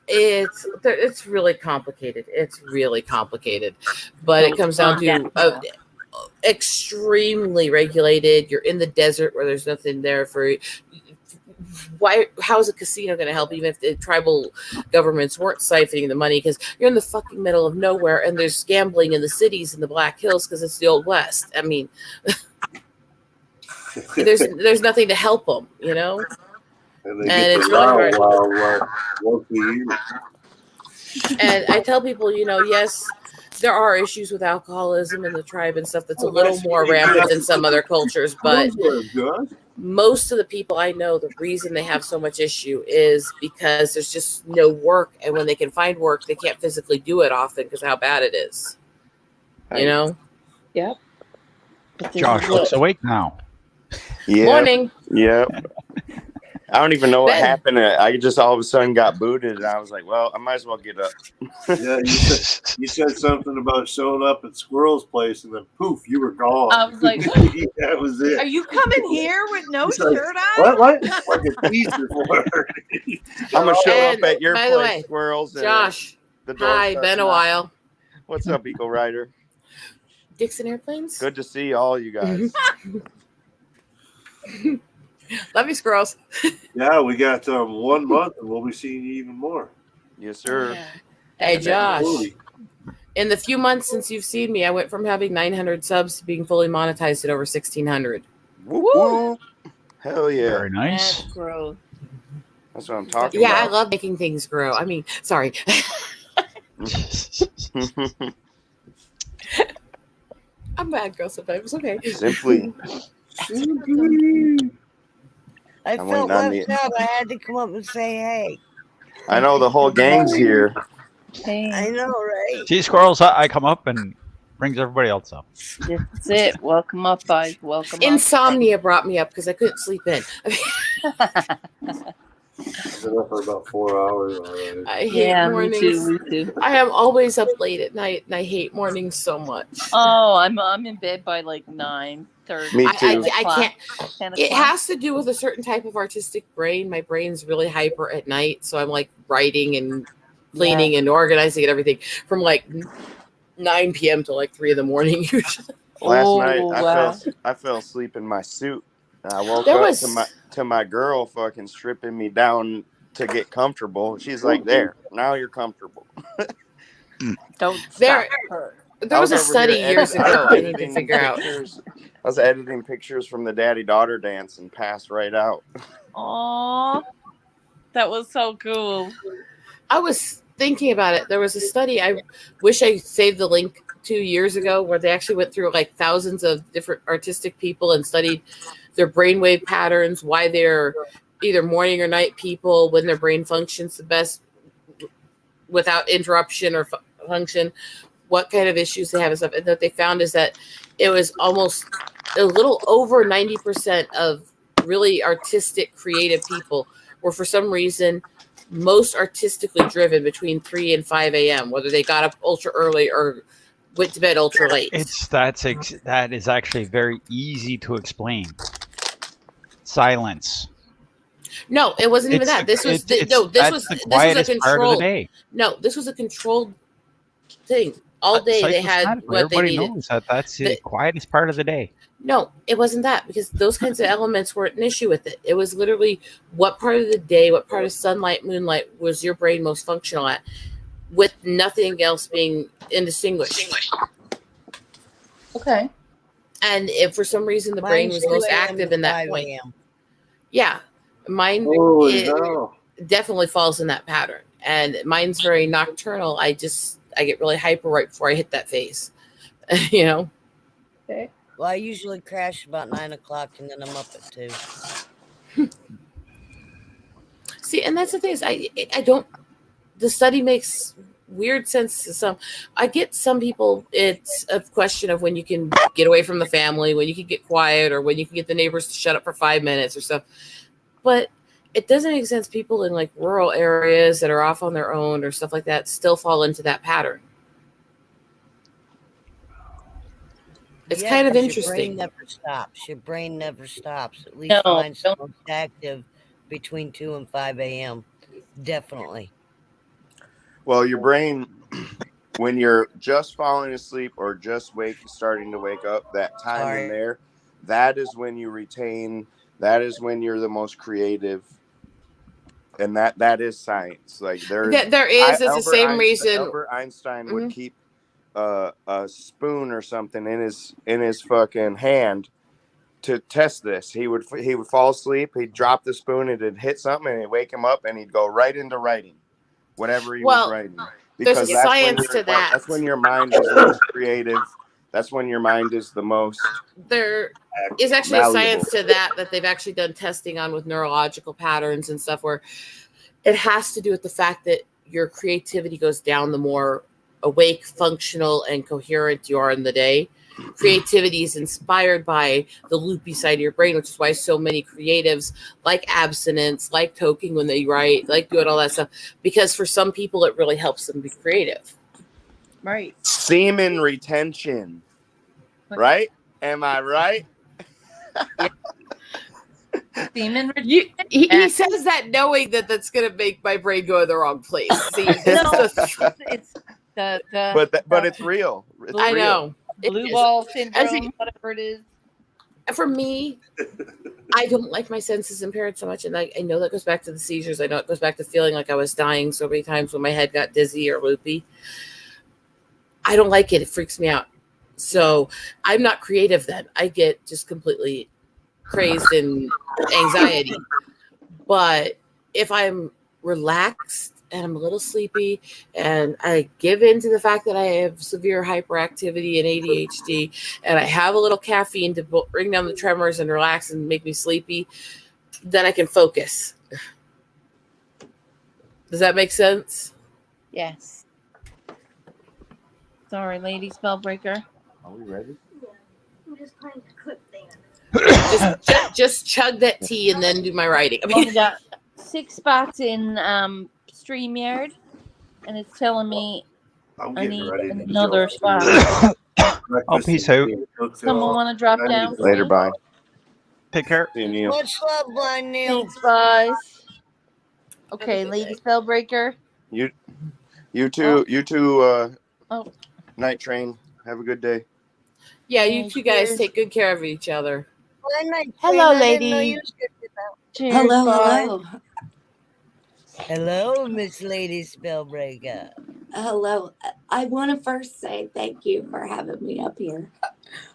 It's really complicated. It's really complicated, but it comes down to extremely regulated. You're in the desert where there's nothing there for you. How is a casino going to help, even if the tribal governments weren't siphoning the money? Because you're in the fucking middle of nowhere, and there's gambling in the cities in the Black Hills because it's the Old West. I mean, there's nothing to help them, And it's really hard. Once a year. And I tell people, yes, there are issues with alcoholism in the tribe and stuff that's a little more rampant than some other cultures, but most of the people I know, the reason they have so much issue is because there's just no work, and when they can find work, they can't physically do it often because of how bad it is. Yep. Josh looks awake now. Yeah. Morning. Yeah. I don't even know what happened. I just all of a sudden got booted, and I was like, well, I might as well get up. Yeah, you said something about showing up at Squirrel's place, and then poof, you were gone. I was like, that was it. are you coming here with no He's shirt on? What? Like a teaser for her. I'm going to show up at your by the place, way, Squirrels. Josh, The door hi, shuts been a now. while. What's up, Eagle Rider? Dixon Airplanes? Good to see all you guys. Love you, squirrels. Yeah, we got 1 month, and we'll be seeing you even more. Yes, sir. Hey, Josh. Absolutely. In the few months since you've seen me, I went from having 900 subs to being fully monetized at over 1,600. Woo! Hell yeah. Very nice. That's gross. That's what I'm talking Yeah, I about. love making things grow. I mean, sorry. I'm bad girl sometimes. Okay. Simply. I I felt went on left out. I had to come up and say hey. I know the whole gang's here. Hey, I know, right? See, Squirrels, I come up and brings everybody else up. that's it. Welcome up, guys. Welcome Insomnia brought me up because I couldn't sleep in. I've been up for about 4 hours already. I hate Yeah, me mornings. too. Me too. I am always up late at night, and I hate mornings so much. Oh, I'm in bed by like 9:30. Me I too. can't. 10 It o'clock. has to do with a certain type of artistic brain. My brain's really hyper at night, so I'm like writing and cleaning and organizing and everything from like 9 p.m. to like 3 in the morning usually. Last Oh, night wow. I fell asleep in my suit. And I woke There up was to my girl fucking stripping me down to get comfortable. She's like, "There, now you're comfortable." Don't stop there. her. There I was a over study here years ago. I need to figure out. pictures. I was editing pictures from the daddy-daughter dance and passed right out. Aw, that was so cool. I was thinking about it. There was a study. I wish I saved the link 2 years ago where they actually went through like thousands of different artistic people and studied their brainwave patterns, why they're either morning or night people, when their brain functions the best without interruption or function, what kind of issues they have and stuff. And what they found is that it was almost a little over 90% of really artistic, creative people were for some reason most artistically driven between 3 and 5 a.m., whether they got up ultra early or went to bed ultra late. That is actually very easy to explain. Silence. No, it wasn't even that. This was the quietest part of the day. No, this was a controlled thing. All day they had what they Everybody needed. knows that that's the quietest part of the day. No, it wasn't that, because those kinds of elements weren't an issue with it. It was literally what part of the day, what part of sunlight, moonlight was your brain most functional at, with nothing else being indistinguished. Okay. And if for some reason the brain was most active in that point. Yeah. Mine definitely falls in that pattern. And mine's very nocturnal. I get really hyper right before I hit that phase. You know? Okay. Well, I usually crash about 9 o'clock and then I'm up at 2. See, and that's the thing is I don't, the study makes weird sense to some. I get some people, it's a question of when you can get away from the family, when you can get quiet, or when you can get the neighbors to shut up for 5 minutes or stuff. But it doesn't make sense people in like rural areas that are off on their own or stuff like that still fall into that pattern. It's kind of interesting. Your brain never stops. At least mine's most active between 2 and 5 a.m. Definitely. Well, your brain, when you're just falling asleep or just starting to wake up, that time in there, that is when you retain. That is when you're the most creative, and that is science. Like there is. It's the same reason. Albert Einstein would keep a spoon or something in his fucking hand to test this. He would fall asleep, he'd drop the spoon, it'd hit something, and it'd wake him up, and he'd go right into writing whatever he was writing. Because there's a science to that. That's when your mind is the most creative. That's when your mind is the most. There is actually a science to that they've actually done testing on with neurological patterns and stuff, where it has to do with the fact that your creativity goes down the more awake, functional, and coherent you are in the day. Creativity is inspired by the loopy side of your brain, which is why so many creatives like abstinence, like toking when they write, like doing all that stuff, because for some people it really helps them be creative. Right. Semen retention. Right? Am I right? Semen retention. He says that knowing that that's going to make my brain go in the wrong place. See, it's but it's real. I know. Blue ball syndrome, whatever it is. For me, I don't like my senses impaired so much, and I know that goes back to the seizures. I know it goes back to feeling like I was dying so many times when my head got dizzy or loopy. I don't like it. It freaks me out. So I'm not creative then. I get just completely crazed and anxiety. But if I'm relaxed and I'm a little sleepy and I give in to the fact that I have severe hyperactivity and ADHD, and I have a little caffeine to bring down the tremors and relax and make me sleepy, then I can focus. Does that make sense? Yes. Sorry, lady spellbreaker. Are we ready? I'm just playing the clip thing. Just chug that tea and then do my writing. I mean, 6 spots in StreamYard, and it's telling me I'm I getting need ready to another jump spot. Oh, breakfast peace and out. being cooked Someone off. want to drop I need down to for Later, me? bye. Take care. See you, Neil. Much love, Blind Neil. Thanks, guys. Have a Okay, good Lady day. Spellbreaker. You Oh. two. Oh. Night Train. Have a good day. Yeah, you two guys Cheers. take good care of each other. Blind Night Hello, Train, I didn't know lady. you was good about. Cheers, Hello, bye. hello. Hello, Miss Lady Spellbreaker. Hello. I want to first say thank you for having me up here.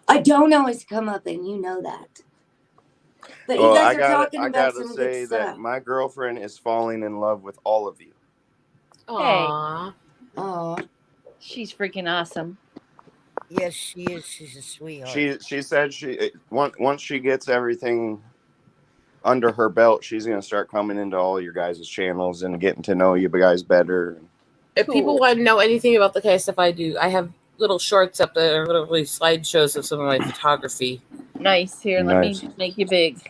I don't always come up, and you know that. But you Well, guys are talking I about gotta some say good stuff. that my girlfriend is falling in love with all of you. Aww. Oh, She's freaking awesome. Yes, she is. She's a sweetheart. She said once she gets everything under her belt, she's gonna start coming into all your guys' channels and getting to know you guys better. If people want to know anything about the kind of stuff I do, I have little shorts up there, literally slideshows of some of my photography. Nice. Here, let me make you big.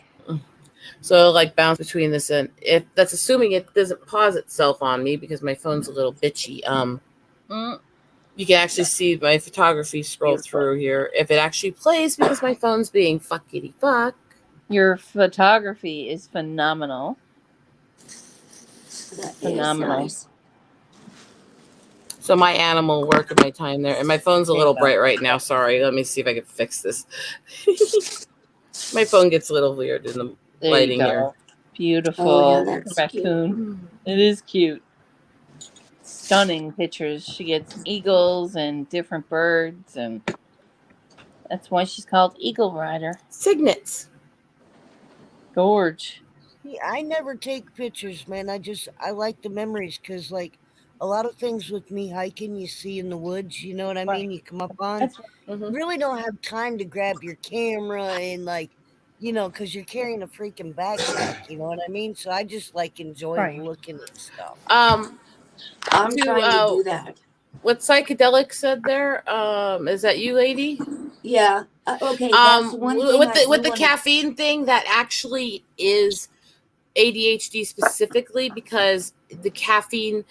So like bounce between this and if that's assuming it doesn't pause itself on me because my phone's a little bitchy. You can actually see my photography scroll through here. If it actually plays because my phone's being fuckity fuck. Your photography is phenomenal. that Phenomenal. is nice. So my animal work and my time there. And my phone's a little bright right now. Sorry. Let me see if I can fix this. My phone gets a little weird in the lighting here. Beautiful. Oh, yeah, that's raccoon. It is cute. Stunning pictures. She gets eagles and different birds, and that's why she's called Eagle Rider. Signets. Gorge. See, I never take pictures, man. I like the memories because, like, a lot of things with me hiking, you see in the woods, you know what I mean? You come up on, you really don't have time to grab your camera and, like, you know, because you're carrying a freaking backpack, you know what I mean? So I just, like, enjoy looking at stuff. I'm trying to do that. What psychedelic said there? Is that you, lady? Yeah. Okay. That's one thing with the caffeine thing that actually is ADHD specifically because the caffeine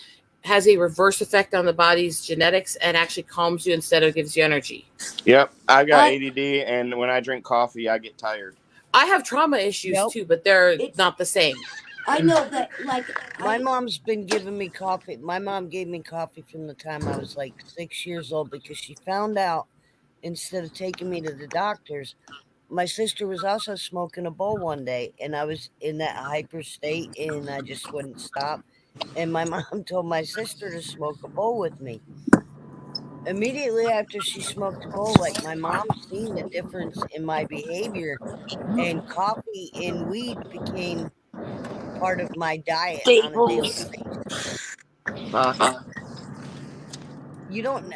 has a reverse effect on the body's genetics and actually calms you instead of gives you energy. Yep, I got ADD, and when I drink coffee, I get tired. I have trauma issues too, but they're not the same. I know that, like, my mom's been giving me coffee. My mom gave me coffee from the time I was like 6 years old because she found out instead of taking me to the doctors, my sister was also smoking a bowl one day, and I was in that hyper state, and I just wouldn't stop. And my mom told my sister to smoke a bowl with me. Immediately after she smoked a bowl, like my mom seen the difference in my behavior, and coffee and weed became part of my diet on a daily basis. You don't.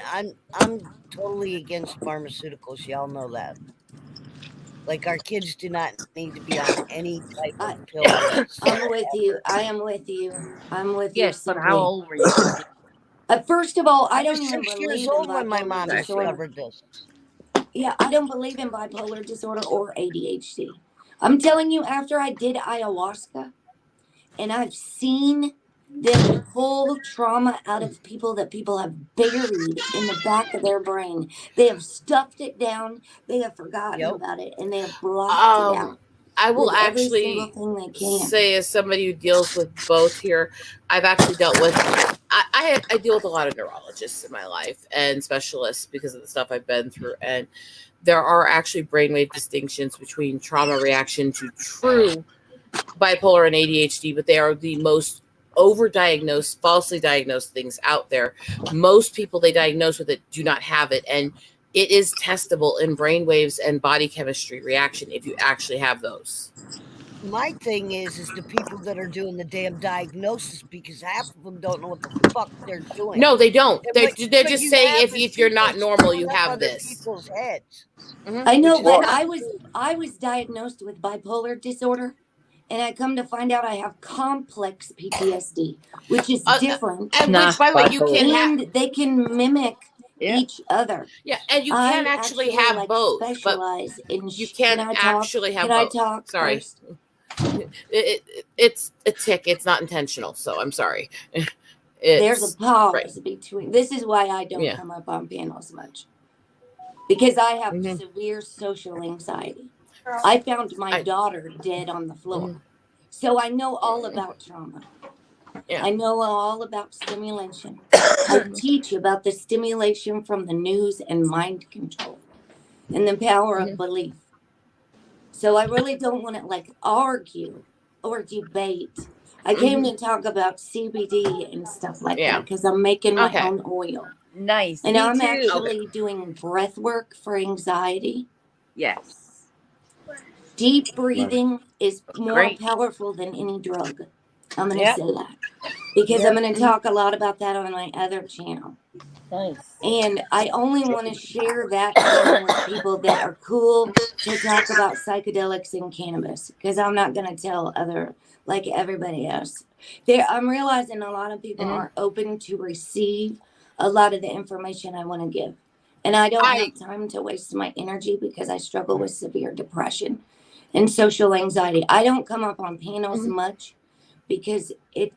I'm totally against pharmaceuticals. Y'all know that. Like our kids do not need to be on any type of pill. I'm with you. I am with you. I'm with you. Yes, but how old were you? First of all, I was don't even 6 believe years in old when my bipolar mom disorder. discovered this. Yeah, I don't believe in bipolar disorder or ADHD. I'm telling you, after I did ayahuasca, and I've seen them pull trauma out of people that people have buried in the back of their brain. They have stuffed it down. They have forgotten about it, and they have blocked it out. I will with every actually single thing they can. say, as somebody who deals with both here, I've actually dealt with. I deal with a lot of neurologists in my life and specialists because of the stuff I've been through, and there are actually brainwave distinctions between trauma reaction to true bipolar and ADHD, but they are the most overdiagnosed, falsely diagnosed things out there. Most people they diagnose with it do not have it, and it is testable in brainwaves and body chemistry reaction if you actually have those. My thing is the people that are doing the damn diagnosis, because half of them don't know what the fuck they're doing. No, they don't. They're But just you saying have if you're not normal, you screwing up have other this. people's heads. I know, but I was diagnosed with bipolar disorder, and I come to find out I have complex PTSD, which is different. And which, by the way, you can have. And they can mimic each other. Yeah, and you can actually have like both. Specialize in you can actually have Can I both. talk Sorry. first? It's a tick. It's not intentional. So I'm sorry. There's a It's pause right. between. This is why I don't Yeah. come up on panels much, because I have Mhm. severe social anxiety. I found my I- daughter dead on the floor. Mhm. So I know all about trauma. Yeah. I know all about stimulation. I teach about the stimulation from the news and mind control and the power of Mhm. belief. So I really don't want to like argue or debate. I came to talk about CBD and stuff like Yeah. that because I'm making my Okay. own oil. Nice. And Me I'm too. actually doing breath work for anxiety. Yes. Deep breathing is more Great. powerful than any drug. I'm going to Yep. say that because Yep. I'm going to talk a lot about that on my other channel. Nice. And I only want to share that channel with people that are cool to talk about psychedelics and cannabis because I'm not going to tell other, like everybody else. I'm realizing a lot of people Mhm. aren't open to receive a lot of the information I want to give. And I don't have time to waste my energy because I struggle with severe depression and social anxiety. I don't come up on panels Mhm. much because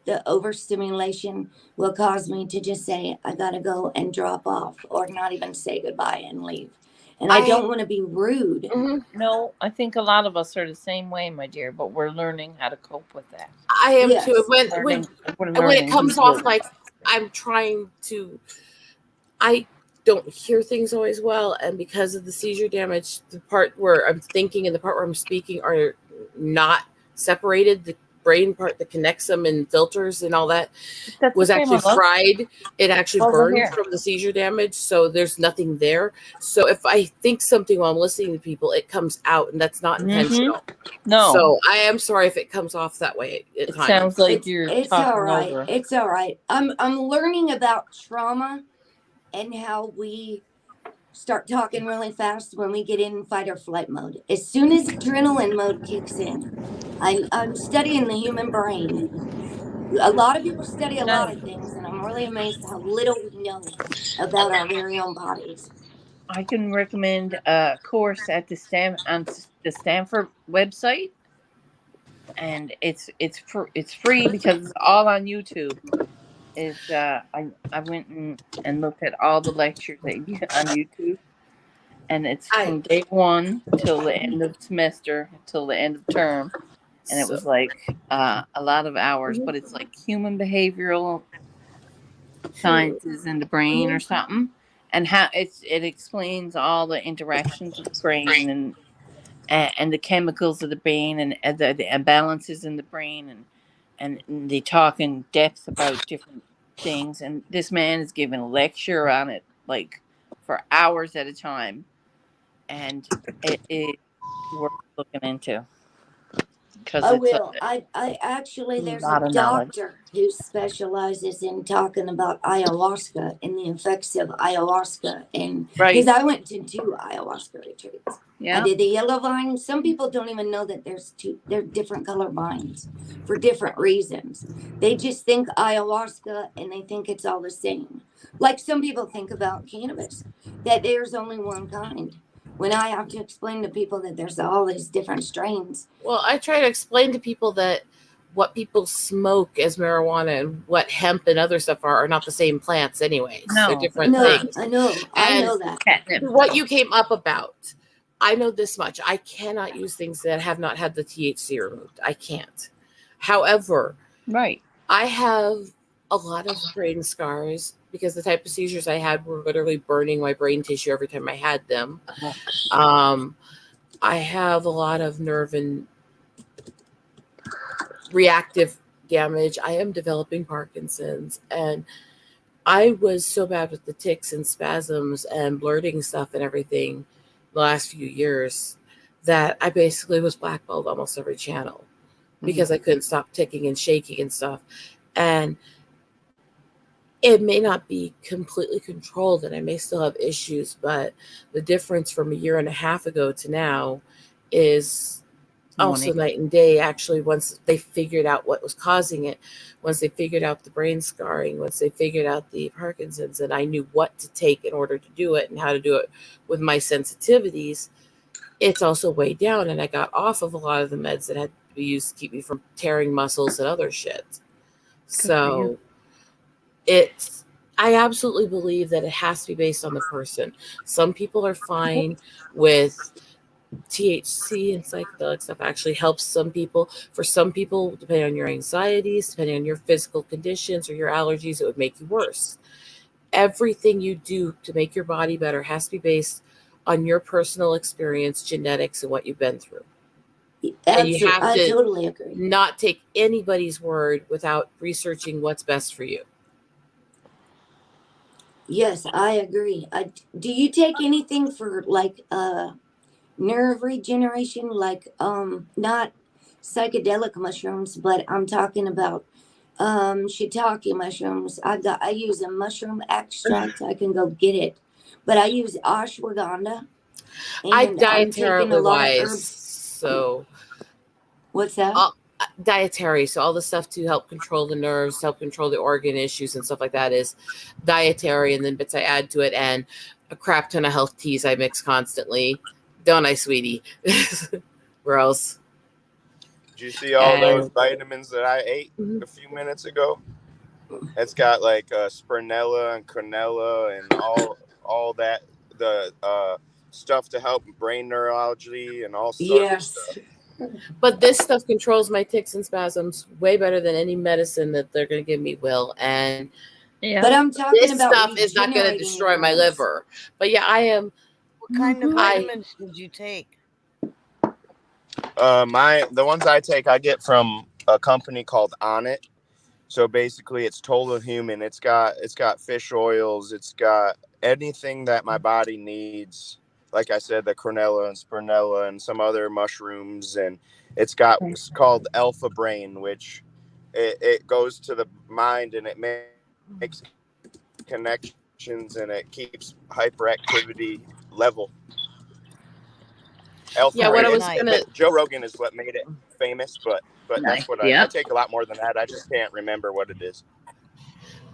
the overstimulation will cause me to just say I gotta go and drop off or not even say goodbye and leave. And I don't want to be rude. Mhm. No, I think a lot of us are the same way, my dear, but we're learning how to cope with that. I am too. Yes. When it comes off like I'm trying to, I don't hear things always well, and because of the seizure damage, the part where I'm thinking and the part where I'm speaking are not separated. The brain part that connects them and filters and all that That's was okay, my actually love. fried. It actually Over burned here. from the seizure damage, so there's nothing there. So if I think something while I'm listening to people, it comes out, and that's not intentional. No. So I am sorry if it comes off that way at It times. sounds like you're It's talking all right. over. It's all right. I'm learning about trauma and how we start talking really fast when we get in fight or flight mode. As soon as adrenaline mode kicks in, I'm studying the human brain. A lot of people study a lot of things, and I'm really amazed how little we know about our very own bodies. I can recommend a course at the Stanford website, and it's free because it's all on YouTube. It's I went and looked at all the lectures on YouTube, and it's from day one till the end of semester till the end of term, and it was like a lot of hours, but it's like human behavioral sciences in the brain or something, and how it explains all the interactions of the brain and the chemicals of the brain and the imbalances in the brain and they talk in depth about different things, and this man is giving a lecture on it like for hours at a time, and it worth looking into because I it's will. I actually, a there's a lot of knowledge. doctor who specializes in talking about ayahuasca and the effects of ayahuasca. And because Right. I went to 2 ayahuasca retreats. Yeah. I did the yellow vine. Some people don't even know that they're different color vines for different reasons. They just think ayahuasca and they think it's all the same. Like some people think about cannabis, that there's only one kind. When I have to explain to people that there's all these different strains. Well, I try to explain to people that what people smoke as marijuana and what hemp and other stuff are not the same plants anyways. No, they're different No, things. I know that. Catnip. What you came up about, I know this much. I cannot use things that have not had the THC removed. I can't. However, Right. I have a lot of brain scars because the type of seizures I had were literally burning my brain tissue every time I had them. I have a lot of nerve and reactive damage. I am developing Parkinson's, and I was so bad with the tics and spasms and blurting stuff and everything the last few years that I basically was blackballed almost every channel because I couldn't stop ticking and shaking and stuff. And it may not be completely controlled and I may still have issues, but the difference from a year and a half ago to now is also night and day. Actually, once they figured out what was causing it, once they figured out the brain scarring, once they figured out the Parkinson's, and I knew what to take in order to do it and how to do it with my sensitivities, it's also way down. And I got off of a lot of the meds that had be used to keep me from tearing muscles and other shit. for So I absolutely believe that it has to be based on the person. Some people are fine with THC and psychedelic stuff actually helps some people. For some people, depending on your anxieties, depending on your physical conditions or your allergies, it would make you worse. Everything you do to make your body better has to be based on your personal experience, genetics, and what you've been through. And you Absolutely, have I to totally agree. not take anybody's word without researching what's best for you. Yes, I agree. Do you take anything for like nerve regeneration, like not psychedelic mushrooms, but I'm talking about shiitake mushrooms. I use a mushroom extract. I can go get it, but I use ashwagandha, and I'm taking a Dietarily lot of wise, herbs. so What's that? dietary, so all the stuff to help control the nerves, help control the organ issues and stuff like that is dietary, and then bits I add to it, and a crap ton of health teas I mix constantly. Don't I, sweetie? Where else? Did you see all those vitamins that I ate a few minutes ago? It's got like spirulina and crenella and all that, the stuff to help brain neurology and all sorts of stuff. But this stuff controls my tics and spasms way better than any medicine that they're going to give me will. And but I'm talking this about stuff is not going to destroy my liver. But yeah, I am. What kind of vitamins did you take? The ones I take, I get from a company called On It. So basically, it's total human. It's got fish oils. It's got anything that my body needs. Like I said, the crenella and spirulina and some other mushrooms, and it's called Alpha Brain, which it goes to the mind and it makes connections and it keeps hyperactivity level. Alpha Brain. What I was gonna. Joe Rogan is what made it famous, but that's what I take a lot more than that. I just can't remember what it is.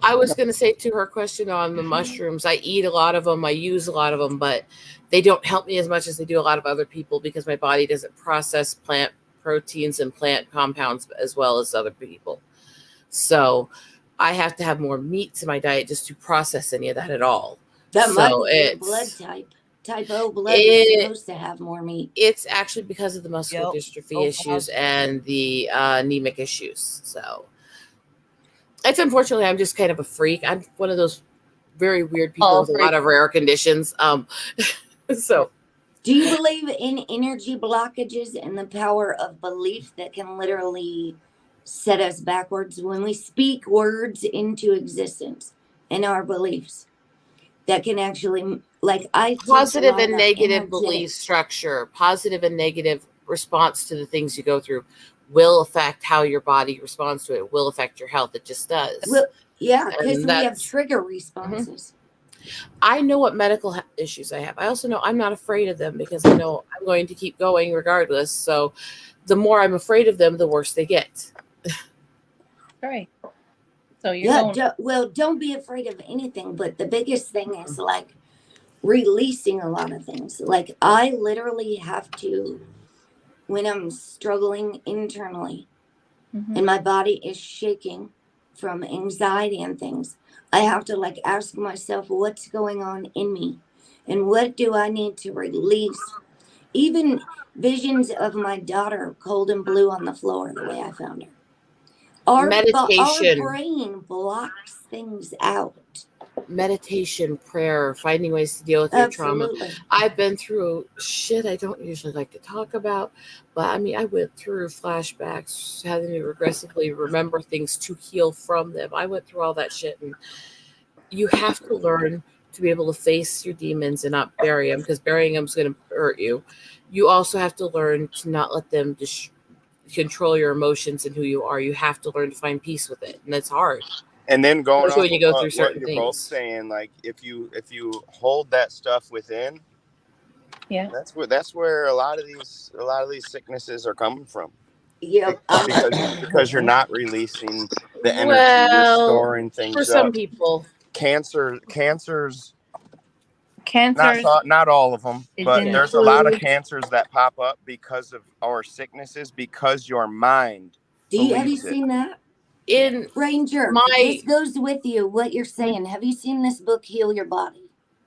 I was going to say to her question on the mushrooms, I eat a lot of them. I use a lot of them, but they don't help me as much as they do a lot of other people because my body doesn't process plant proteins and plant compounds as well as other people. So I have to have more meats in my diet just to process any of that at all. That might be your blood type. Type O blood is supposed to have more meat. It's actually because of the muscular dystrophy issues and the anemic issues. So it's unfortunately, I'm just kind of a freak. I'm one of those very weird people with a lot of rare conditions. So, do you believe in energy blockages and the power of belief that can literally set us backwards when we speak words into existence and our beliefs that can actually, like, positive and negative belief structure, positive and negative response to the things you go through will affect how your body responds to it. It will affect your health. It just does. Well, yeah, because we have trigger responses. I know what medical issues I have. I also know I'm not afraid of them because I know I'm going to keep going regardless. So the more I'm afraid of them, the worse they get. Right. So you're don't be afraid of anything. But the biggest thing is like releasing a lot of things. Like I literally have to, when I'm struggling internally and my body is shaking from anxiety and things, I have to like ask myself what's going on in me and what do I need to release. Even visions of my daughter cold and blue on the floor the way I found her. Our brain blocks things out. Meditation, prayer, finding ways to deal with your trauma. I've been through shit I don't usually like to talk about, but I mean, I went through flashbacks, having to regressively remember things to heal from them. I went through all that shit, and you have to learn to be able to face your demons and not bury them, because burying them is going to hurt you. You also have to learn to not let them control your emotions and who you are. You have to learn to find peace with it, and it's hard. And then going on when you go through certain what things. You're both saying, like if you hold that stuff within, that's where a lot of these sicknesses are coming from. Yeah, because you're not releasing the energy, you're storing things for some people. Cancers Cancer not all of them, is but in there's a lot of food. cancers that pop up because of our sicknesses, because your mind Have you believes it. seen that? In Ranger, my this goes with you, what you're saying. Have you seen this book, Heal Your Body?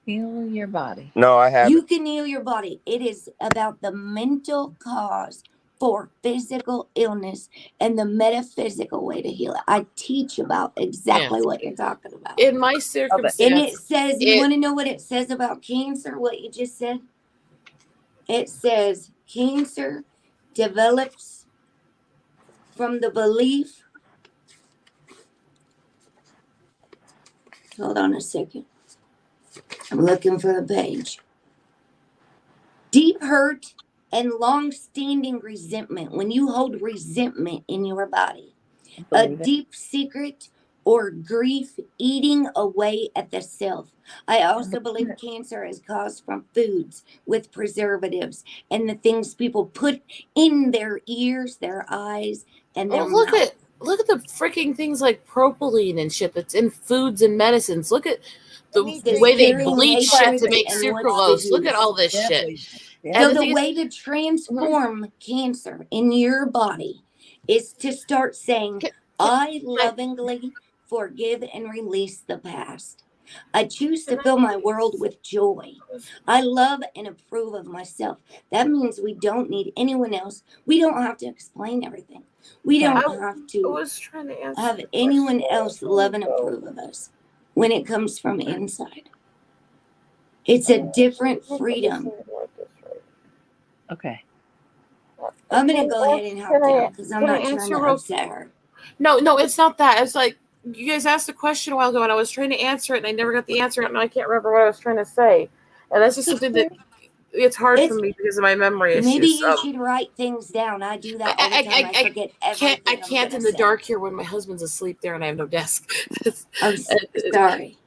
Heal your body. No, I haven't. You can heal your body. It is about the mental cause for physical illness and the metaphysical way to heal it. I teach about exactly what you're talking about. in my And circumstance, it says, you want to know what it says about cancer, what you just said? It says cancer develops from the belief. Hold on a second. I'm looking for the page. Deep hurt and long-standing resentment. When you hold resentment in your body, a deep secret or grief eating away at the self. I also believe cancer is caused from foods with preservatives and the things people put in their ears, their eyes, and their look mouth. at the freaking things like propylene and shit that's in foods and medicines. Look at the way they bleach shit to make sucralose. Look at all this shit. Yeah. So the way to transform cancer in your body is to start saying, I lovingly forgive and release the past. I choose to fill my world with joy. I love and approve of myself. That means we don't need anyone else. We don't have to explain everything. We don't have to have anyone else love and approve of us when it comes from inside. It's a different freedom. Okay. I'm going to go ahead and hop down because I'm not trying to upset her. No, it's not that. It's like you guys asked a question a while ago and I was trying to answer it and I never got the answer and I can't remember what I was trying to say. And that's just something that it's hard for me because of my memory issues. Maybe you should write things down. I do that all the time. I forget everything. I can't in the dark here when my husband's asleep there and I have no desk. I'm sorry.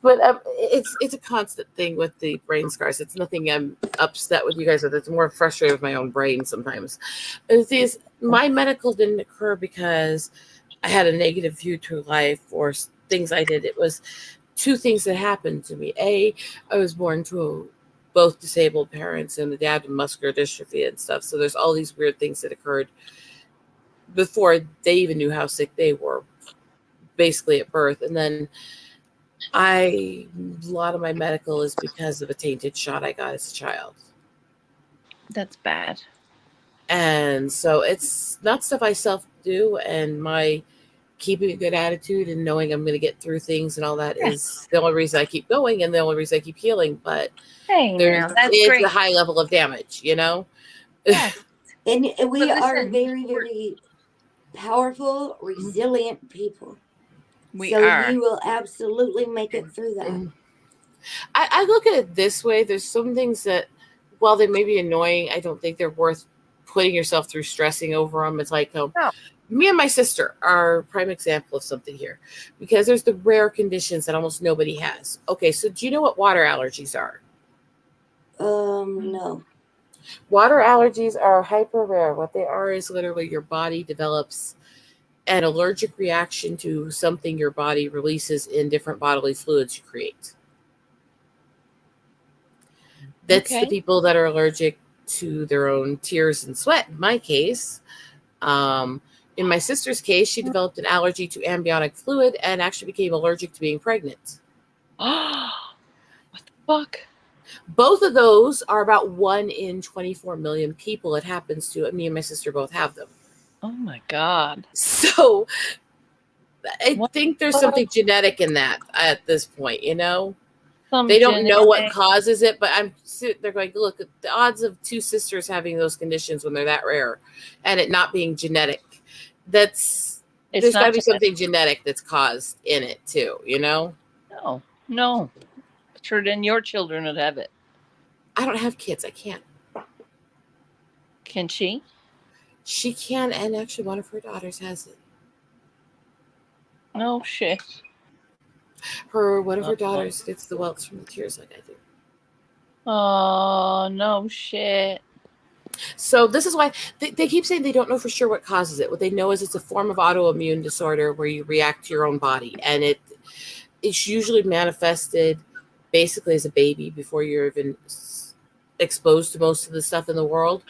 But it's a constant thing with the brain scars. It's nothing I'm upset with you guys with. It's more frustrated with my own brain sometimes. My medical didn't occur because I had a negative view to life or things I did. It was two things that happened to me. I was born to both disabled parents and the dad with muscular dystrophy and stuff. So there's all these weird things that occurred before they even knew how sick they were, basically at birth. And then a lot of my medical is because of a tainted shot I got as a child. That's bad. And so it's not stuff I self-do, and my keeping a good attitude and knowing I'm going to get through things and all that is the only reason I keep going and the only reason I keep healing. But it's a high level of damage, you know? Yeah. And we are very, very powerful, resilient people. You will absolutely make it through that. I look at it this way. There's some things that, while they may be annoying, I don't think they're worth putting yourself through stressing over them. It's like, me and my sister are a prime example of something here because there's the rare conditions that almost nobody has. Okay, so do you know what water allergies are? No. Water allergies are hyper rare. What they are is literally your body develops an allergic reaction to something your body releases in different bodily fluids you create. That's the people that are allergic to their own tears and sweat. In my case, in my sister's case, she developed an allergy to amniotic fluid and actually became allergic to being pregnant. What the fuck? Both of those are about 1 in 24 million people it happens to. Me and my sister both have them. Oh my God. So I think there's something genetic in that at this point, you know? They don't know what causes it, but they're going, look, the odds of two sisters having those conditions when they're that rare and it not being genetic, there's got to be something genetic that's caused in it too, you know? No. Sure, then your children would have it. I don't have kids. I can't. Can she? She can, and actually one of her daughters has it. No shit. One of her daughters gets the welts from the tears like I do. Oh, no shit. So this is why they keep saying they don't know for sure what causes it. What they know is it's a form of autoimmune disorder where you react to your own body, and it's usually manifested basically as a baby before you're even exposed to most of the stuff in the world.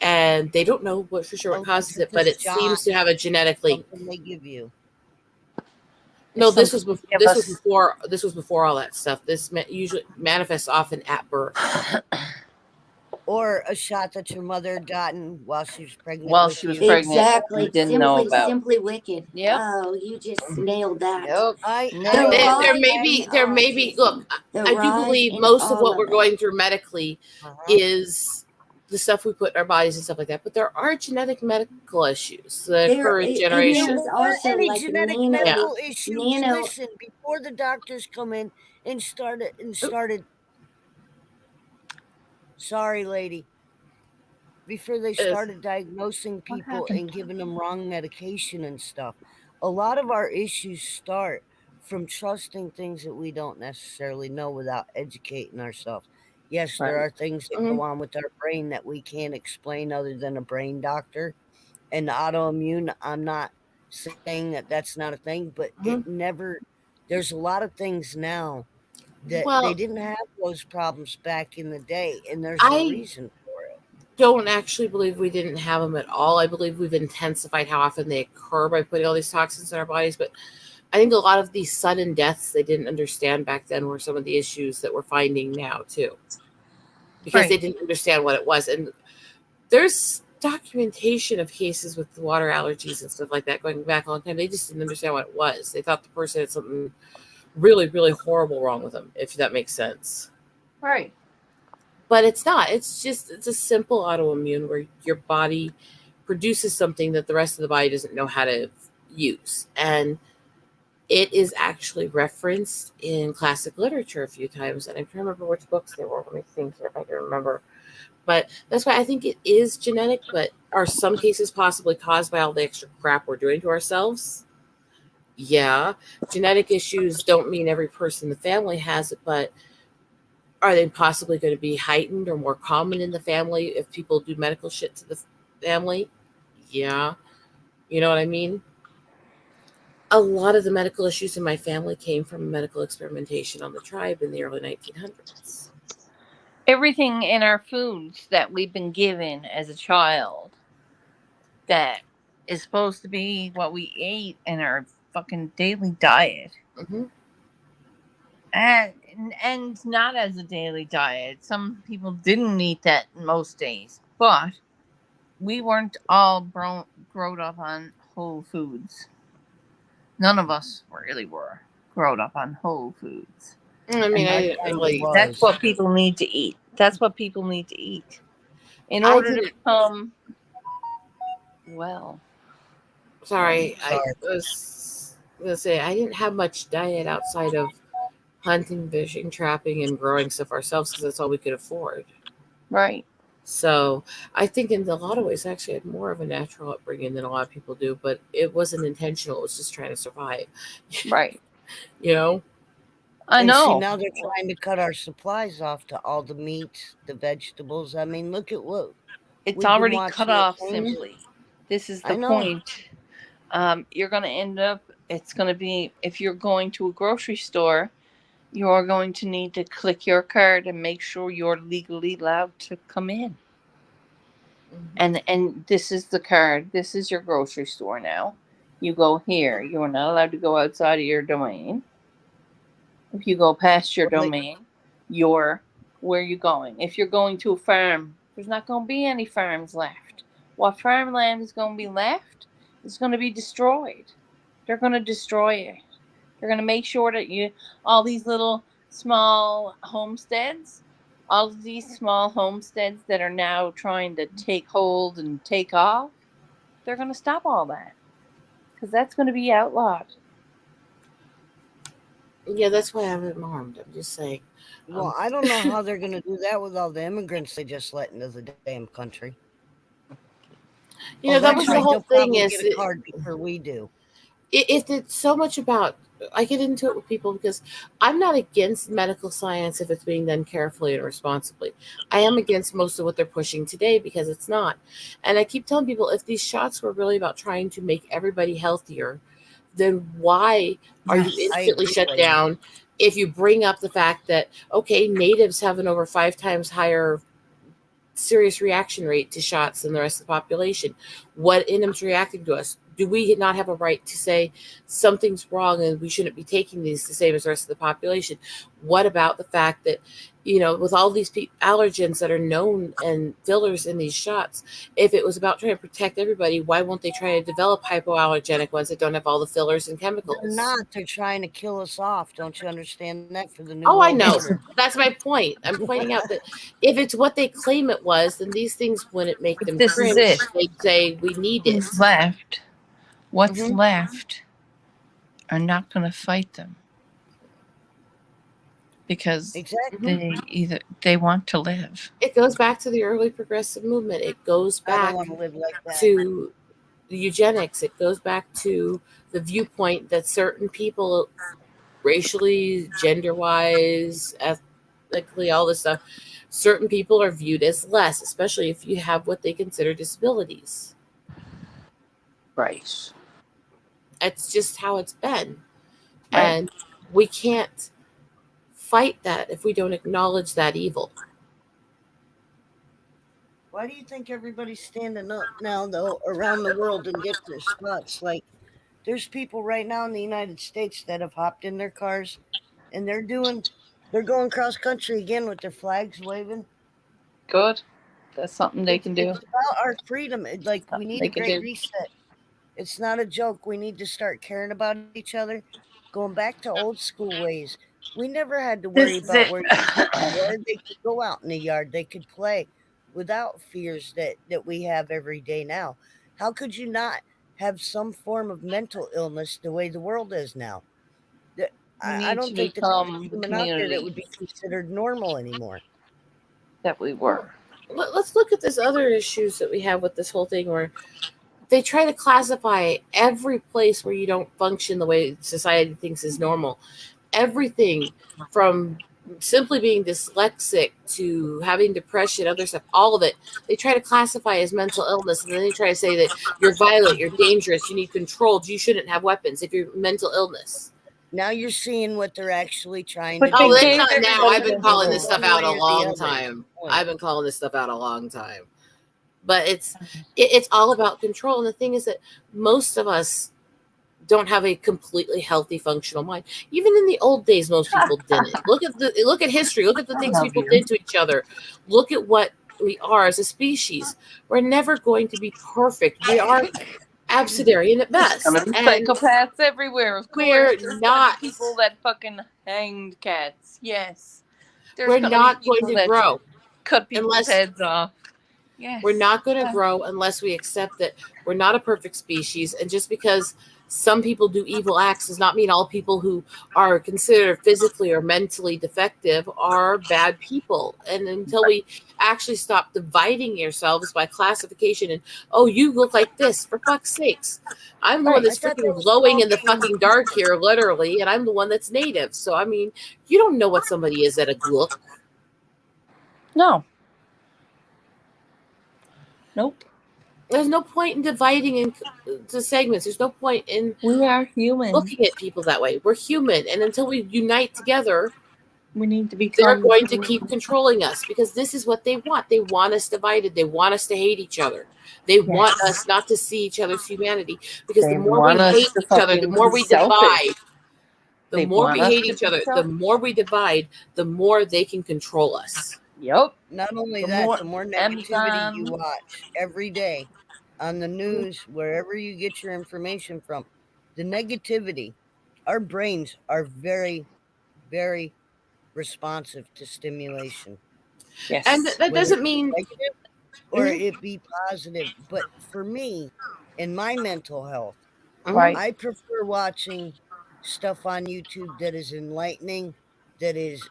And they don't know what for sure what causes it, but it seems to have a genetic link. Something they give you. No, this was Something before. This was before all that stuff. This usually manifests often at birth. Or a shot that your mother had gotten while she was pregnant. While with she was you. pregnant. Exactly. You didn't know about. Simply wicked. Yep. Oh, you just nailed that. Yep. There may be. Look, I do believe most of what we're going through medically is the stuff we put in our bodies and stuff like that. But there are genetic medical issues that occur in generations. There aren't any like genetic nano- medical issues. nano- Listen, before the doctors come in and started. Sorry, lady. Before they started diagnosing people and giving them wrong medication and stuff, a lot of our issues start from trusting things that we don't necessarily know without educating ourselves. Yes, there are things that go on with our brain that we can't explain other than a brain doctor. And the autoimmune, I'm not saying that that's not a thing, but it never, there's a lot of things now that they didn't have those problems back in the day. And there's a reason for it. Don't actually believe we didn't have them at all. I believe we've intensified how often they occur by putting all these toxins in our bodies. But I think a lot of these sudden deaths they didn't understand back then were some of the issues that we're finding now too, because they didn't understand what it was. And there's documentation of cases with water allergies and stuff like that going back a long time. They just didn't understand what it was. They thought the person had something really, really horrible wrong with them, if that makes sense. Right. But it's not. It's a simple autoimmune where your body produces something that the rest of the body doesn't know how to use. And it is actually referenced in classic literature a few times. And I'm trying to remember which books they were. Let me think here if I can remember. But that's why I think it is genetic, but are some cases possibly caused by all the extra crap we're doing to ourselves? Yeah. Genetic issues don't mean every person in the family has it, but are they possibly going to be heightened or more common in the family if people do medical shit to the family? Yeah. You know what I mean? A lot of the medical issues in my family came from medical experimentation on the tribe in the early 1900s. Everything in our foods that we've been given as a child that is supposed to be what we ate in our fucking daily diet. And not as a daily diet. Some people didn't eat that most days, but we weren't all grown up on whole foods. None of us really were grown up on whole foods. I mean, that's what people need to eat. That's what people need to eat in order to become well. Sorry, I was going to say I didn't have much diet outside of hunting, fishing, trapping, and growing stuff ourselves because that's all we could afford. Right. So I think in a lot of ways, I actually had more of a natural upbringing than a lot of people do, but it wasn't intentional. It was just trying to survive. Right. You know? I know. See, now they're trying to cut our supplies off to all the meats, the vegetables. I mean, look at what it's already cut off. Simply, this is the point. You're going to end up. It's going to be if you're going to a grocery store, you're going to need to click your card and make sure you're legally allowed to come in. And this is the card. This is your grocery store now. You go here. You're not allowed to go outside of your domain. If you go past your domain, where are you going? If you're going to a farm, there's not going to be any farms left. What farmland is going to be left is going to be destroyed. They're going to destroy it. They're going to make sure that all these little small homesteads, all of these small homesteads that are now trying to take hold and take off, they're going to stop all that because that's going to be outlawed. Yeah, that's why I'm alarmed. I'm just saying. Well, I don't know how they're going to do that with all the immigrants they just let into the damn country. You know, that was the whole thing. Is get a card before we do. It's so much about. I get into it with people because I'm not against medical science if it's being done carefully and responsibly. I am against most of what they're pushing today because it's not. And I keep telling people if these shots were really about trying to make everybody healthier, then why are you instantly shut down if you bring up the fact that, okay, natives have an over 5 times higher serious reaction rate to shots than the rest of the population, what in them's reacting to us? Do we not have a right to say something's wrong and we shouldn't be taking these the same as the rest of the population? What about the fact that, with all these allergens that are known and fillers in these shots, if it was about trying to protect everybody, why won't they try to develop hypoallergenic ones that don't have all the fillers and chemicals? They're not. They're trying to kill us off. Don't you understand that? For the new I world know. order. That's my point. I'm pointing out that if it's what they claim it was, then these things wouldn't make them This is cringe. it. They'd say, we need it. What's left? What's Mhm. left are not going to fight them because Exactly. they want to live. It goes back to the early progressive movement. It goes I back don't want to live like that. to eugenics. It goes back to the viewpoint that certain people, racially, gender-wise, ethnically, all this stuff, certain people are viewed as less, especially if you have what they consider disabilities. Right. It's just how it's been. Right. And we can't fight that if we don't acknowledge that evil. Why do you think everybody's standing up now, though, around the world in different spots? Like, there's people right now in the United States that have hopped in their cars, and they're going cross country again with their flags waving. Good. That's something they can do. It's about our freedom. Like, we need They a can great do. reset. It's not a joke. We need to start caring about each other, going back to old school ways. We never had to worry This is about it. where they could go out in the yard. They could play without fears that we have every day now. How could you not have some form of mental illness the way the world is now? I don't think that there's a human out there that would be considered normal anymore. That we were. Let's look at this other issues that we have with this whole thing where they try to classify every place where you don't function the way society thinks is normal. Everything from simply being dyslexic to having depression, other stuff, all of it, they try to classify as mental illness. And then they try to say that you're violent, you're dangerous, you need control, you shouldn't have weapons if you're mental illness. Now you're seeing what they're actually trying to do. Oh, that's not now. I've been calling this stuff out a long time. But it's all about control. And the thing is that most of us don't have a completely healthy, functional mind. Even in the old days, most people didn't. Look at history. Look at the things people did to each other. Look at what we are as a species. We're never going to be perfect. We are absidarian at best. And psychopaths everywhere. Of course, we're not people that fucking hanged cats. Yes, we're not going to grow. Cut people's heads off. Yes. We're not going to grow unless we accept that we're not a perfect species. And just because some people do evil acts does not mean all people who are considered physically or mentally defective are bad people. And until we actually stop dividing yourselves by classification and, oh, you look like this, for fuck's sakes. I'm the one that's freaking glowing in the fucking dark here, literally, and I'm the one that's native. So, I mean, you don't know what somebody is at a look. No. Nope. There's no point in dividing into segments. There's no point in we are human looking at people that way. We're human, and until we unite together, we need to be. They're going to keep controlling us because this is what they want. They want us divided. They want us to hate each other. They want us not to see each other's humanity because the more we hate each other, the more we divide. The more we hate each other, the more we divide, the more they can control us. Yep. Not only that, the more negativity you watch every day on the news, wherever you get your information from, the negativity, our brains are very, very responsive to stimulation. Yes. And that doesn't mean negative or it be positive. But for me, in my mental health, I prefer watching stuff on YouTube that is enlightening, that is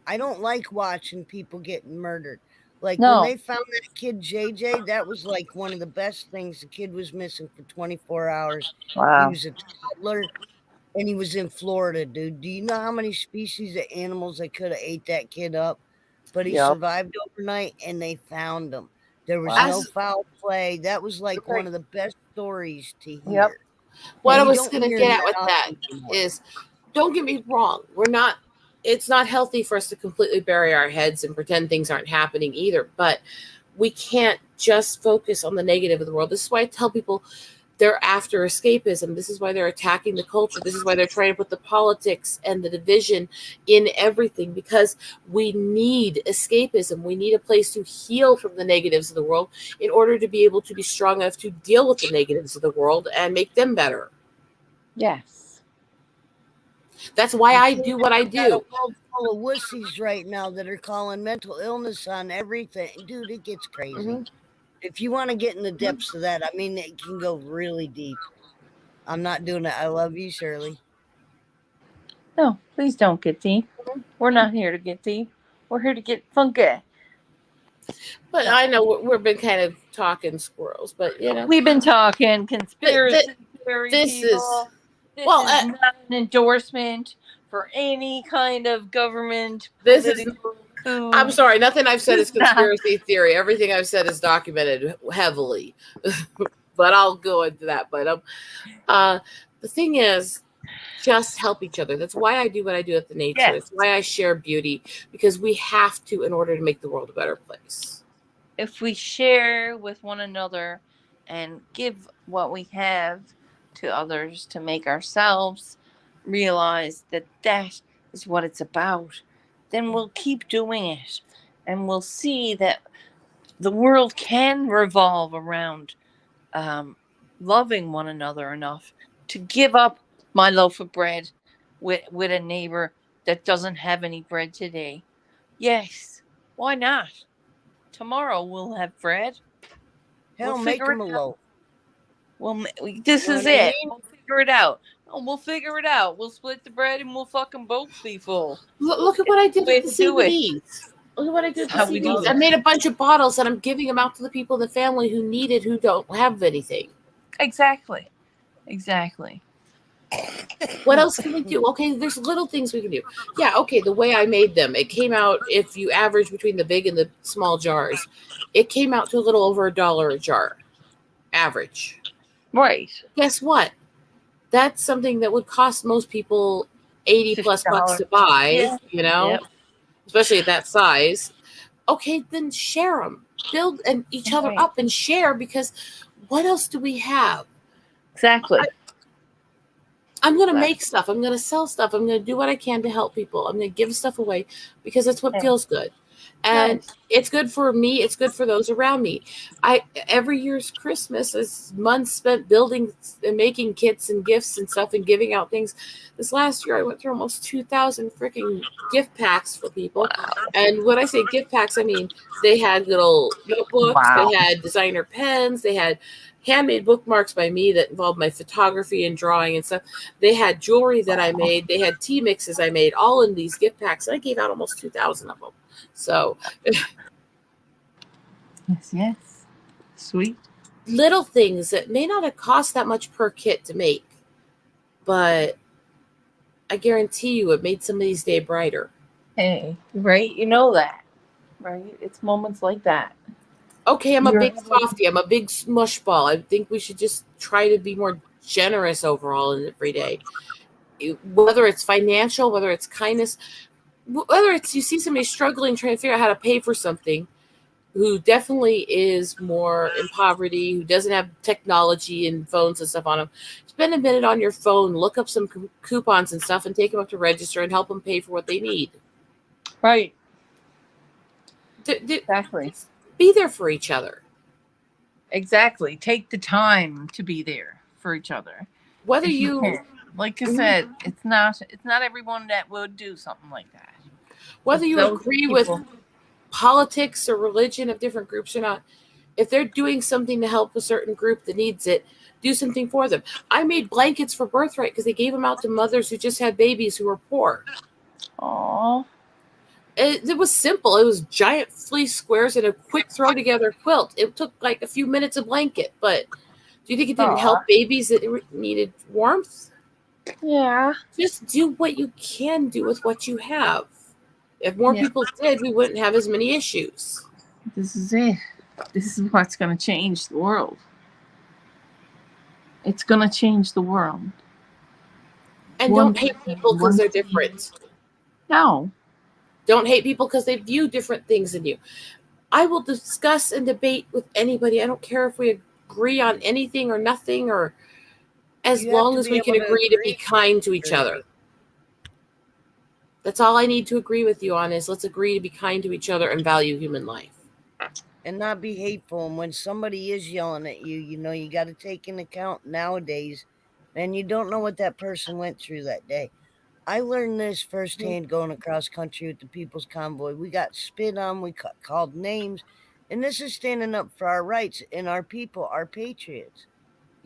I don't like watching people getting murdered. Like when they found that kid JJ, that was like one of the best things. The kid was missing for 24 hours. Wow. He was a toddler and he was in Florida, dude. Do you know how many species of animals that could have ate that kid up? But he survived overnight and they found him. There was no foul play. That was like one of the best stories to hear. What I was going to get at with that is don't get me wrong. It's not healthy for us to completely bury our heads and pretend things aren't happening either. But we can't just focus on the negative of the world. This is why I tell people they're after escapism. This is why they're attacking the culture. This is why they're trying to put the politics and the division in everything, because we need escapism. We need a place to heal from the negatives of the world in order to be able to be strong enough to deal with the negatives of the world and make them better. Yes. That's why I do what I do. Got a world full of wussies right now that are calling mental illness on everything. Dude, it gets crazy. Mm-hmm. If you want to get in the depths of that, I mean, it can go really deep. I'm not doing it. I love you, Shirley. No, please don't get deep. We're not here to get deep. We're here to get funky. But I know we've been kind of talking squirrels, but you know, We've been talking conspiracy theory. This people. This well, is not an endorsement for any kind of government. This is. Coup. I'm sorry. Nothing I've said is conspiracy theory. Everything I've said is documented heavily. But I'll go into that. But the thing is, just help each other. That's why I do what I do at the nature. Yes. That's why I share beauty, because we have to in order to make the world a better place. If we share with one another and give what we have to others to make ourselves realize that that is what it's about, then we'll keep doing it, and we'll see that the world can revolve around loving one another enough to give up my loaf of bread with a neighbor that doesn't have any bread today. Yes, why not? Tomorrow we'll have bread. Hell, We'll make figure them a it loaf. Well, this is it. We'll figure it out. Oh, we'll figure it out. We'll split the bread and we'll fucking both be full. Look at what I did with the do it. CBDs. Look at what I did with How the we do CBDs. it. I made a bunch of bottles and I'm giving them out to the people in the family who need it, who don't have anything. Exactly. What else can we do? Okay, there's little things we can do. Yeah, okay, the way I made them, it came out, if you average between the big and the small jars, it came out to a little over $1 a jar. Average. Right. Guess what? That's something that would cost most people 80 plus bucks to buy, you know, especially at that size. Okay, then share them. Build and each other up and share, because what else do we have? Exactly. I'm going to make stuff. I'm going to sell stuff. I'm going to do what I can to help people. I'm going to give stuff away because that's what feels good. And it's good for me. It's good for those around me. Every year's Christmas is months spent building and making kits and gifts and stuff and giving out things. This last year, I went through almost 2,000 freaking gift packs for people. Wow. And when I say gift packs, I mean, they had little notebooks. Wow. They had designer pens. They had handmade bookmarks by me that involved my photography and drawing and stuff. They had jewelry that I made. They had tea mixes I made, all in these gift packs. I gave out almost 2,000 of them. So, yes, sweet. Little things that may not have cost that much per kit to make, but I guarantee you it made somebody's day brighter. Hey, right? You know that, right? It's moments like that. Okay, I'm a big softie. I'm a big smush ball. I think we should just try to be more generous overall in every day. Whether it's financial, whether it's kindness, whether it's you see somebody struggling, trying to figure out how to pay for something, who definitely is more in poverty, who doesn't have technology and phones and stuff on them, spend a minute on your phone, look up some coupons and stuff, and take them up to register and help them pay for what they need. Right. Exactly. Be there for each other. Exactly. Take the time to be there for each other. Whether you like I said, it's not everyone that would do something like that. Whether you agree with politics or religion of different groups or not, if they're doing something to help a certain group that needs it, do something for them. I made blankets for Birthright because they gave them out to mothers who just had babies who were poor. Aww. It was simple. It was giant fleece squares and a quick throw together quilt. It took like a few minutes a blanket, but do you think it didn't help babies that needed warmth? Yeah. Just do what you can do with what you have. If more people did, we wouldn't have as many issues. This is it. This is what's going to change the world. It's going to change the world. And don't hate people because they're different. No. Don't hate people because they view different things than you. I will discuss and debate with anybody. I don't care if we agree on anything or nothing, or as long as we can agree to be kind to each other. That's all I need to agree with you on is let's agree to be kind to each other and value human life. And not be hateful. And when somebody is yelling at you, you got to take into account nowadays, and you don't know what that person went through that day. I learned this firsthand going across country with the People's Convoy. We got spit on, we called names, and this is standing up for our rights and our people, our patriots.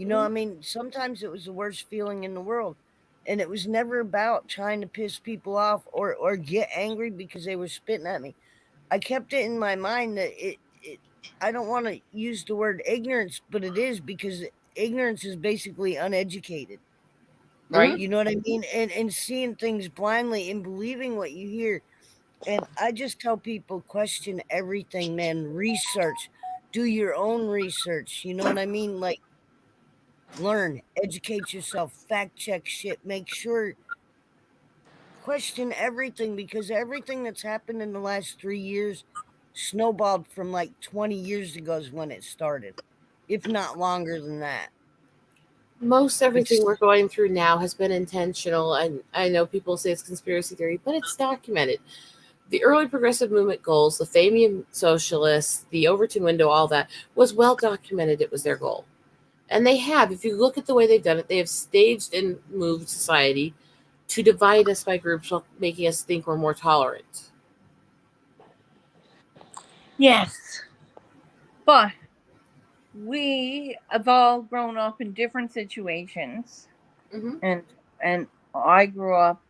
I mean, sometimes it was the worst feeling in the world, and it was never about trying to piss people off or get angry because they were spitting at me. I kept it in my mind that I don't want to use the word ignorance, but it is, because ignorance is basically uneducated. Right. You know what I mean? And seeing things blindly and believing what you hear. And I just tell people, question everything, man. Research. Do your own research. You know what I mean? Like, learn, educate yourself, fact check shit, make sure, question everything, because everything that's happened in the last 3 years snowballed from like 20 years ago is when it started, if not longer than that. Most everything we're going through now has been intentional, and I know people say it's conspiracy theory, but it's documented. The early progressive movement goals, the Famian socialists, the Overton window, all that was well documented. It was their goal. And they have, if you look at the way they've done it, they have staged and moved society to divide us by groups while making us think we're more tolerant. Yes. But we have all grown up in different situations. And I grew up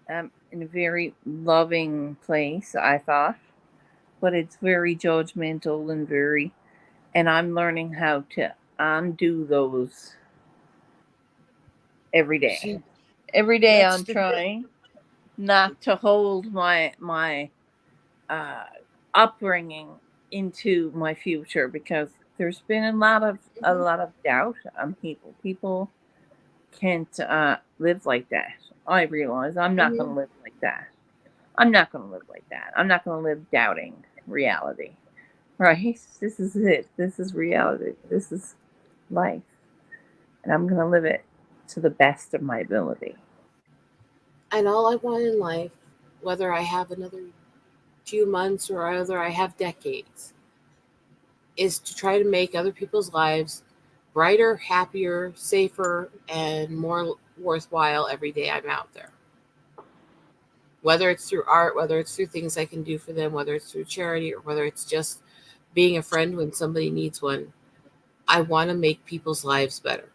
in a very loving place, I thought. But it's very judgmental and I'm learning how to undo those every day. See, every day that's I'm the trying not to hold my upbringing into my future, because there's been a lot of doubt on people. People can't live like that. I realize I'm not going to live like that. I'm not going to live like that. I'm not going to live doubting reality. Right? This is it. This is reality. This is life. And I'm going to live it to the best of my ability. And all I want in life, whether I have another few months or whether I have decades, is to try to make other people's lives brighter, happier, safer, and more worthwhile every day I'm out there. Whether it's through art, whether it's through things I can do for them, whether it's through charity, or whether it's just being a friend when somebody needs one, I want to make people's lives better.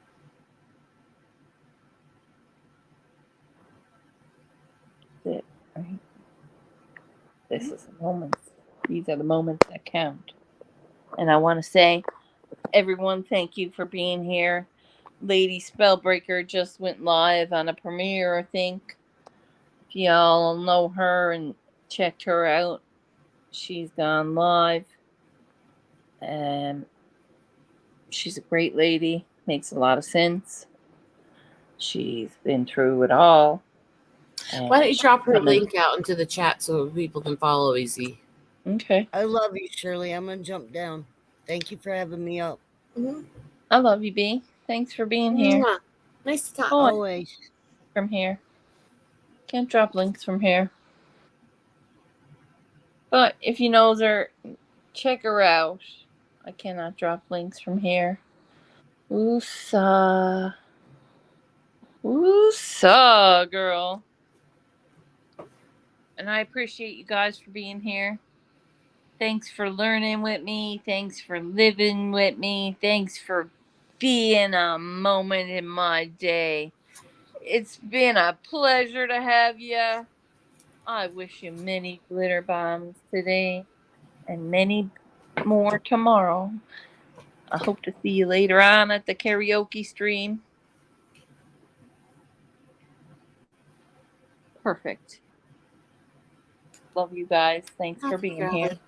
That's it, right? This is the moments. These are the moments that count. And I want to say, everyone, thank you for being here. Lady Spellbreaker just went live on a premiere, I think. If y'all know her and checked her out, she's gone live. And she's a great lady. Makes a lot of sense. She's been through it all. Why don't you drop her link out into the chat so people can follow easy? Okay. I love you, Shirley. I'm gonna jump down. Thank you for having me up. I love you, B. Thanks for being here. Nice to talk. Always. From here. Can't drop links from here. But if you know her, check her out. I cannot drop links from here. Woosah. Woosah, girl. And I appreciate you guys for being here. Thanks for learning with me. Thanks for living with me. Thanks for being a moment in my day. It's been a pleasure to have you. I wish you many glitter bombs today and many more tomorrow. I hope to see you later on at the karaoke stream. Perfect. Love you guys. Thanks for being here.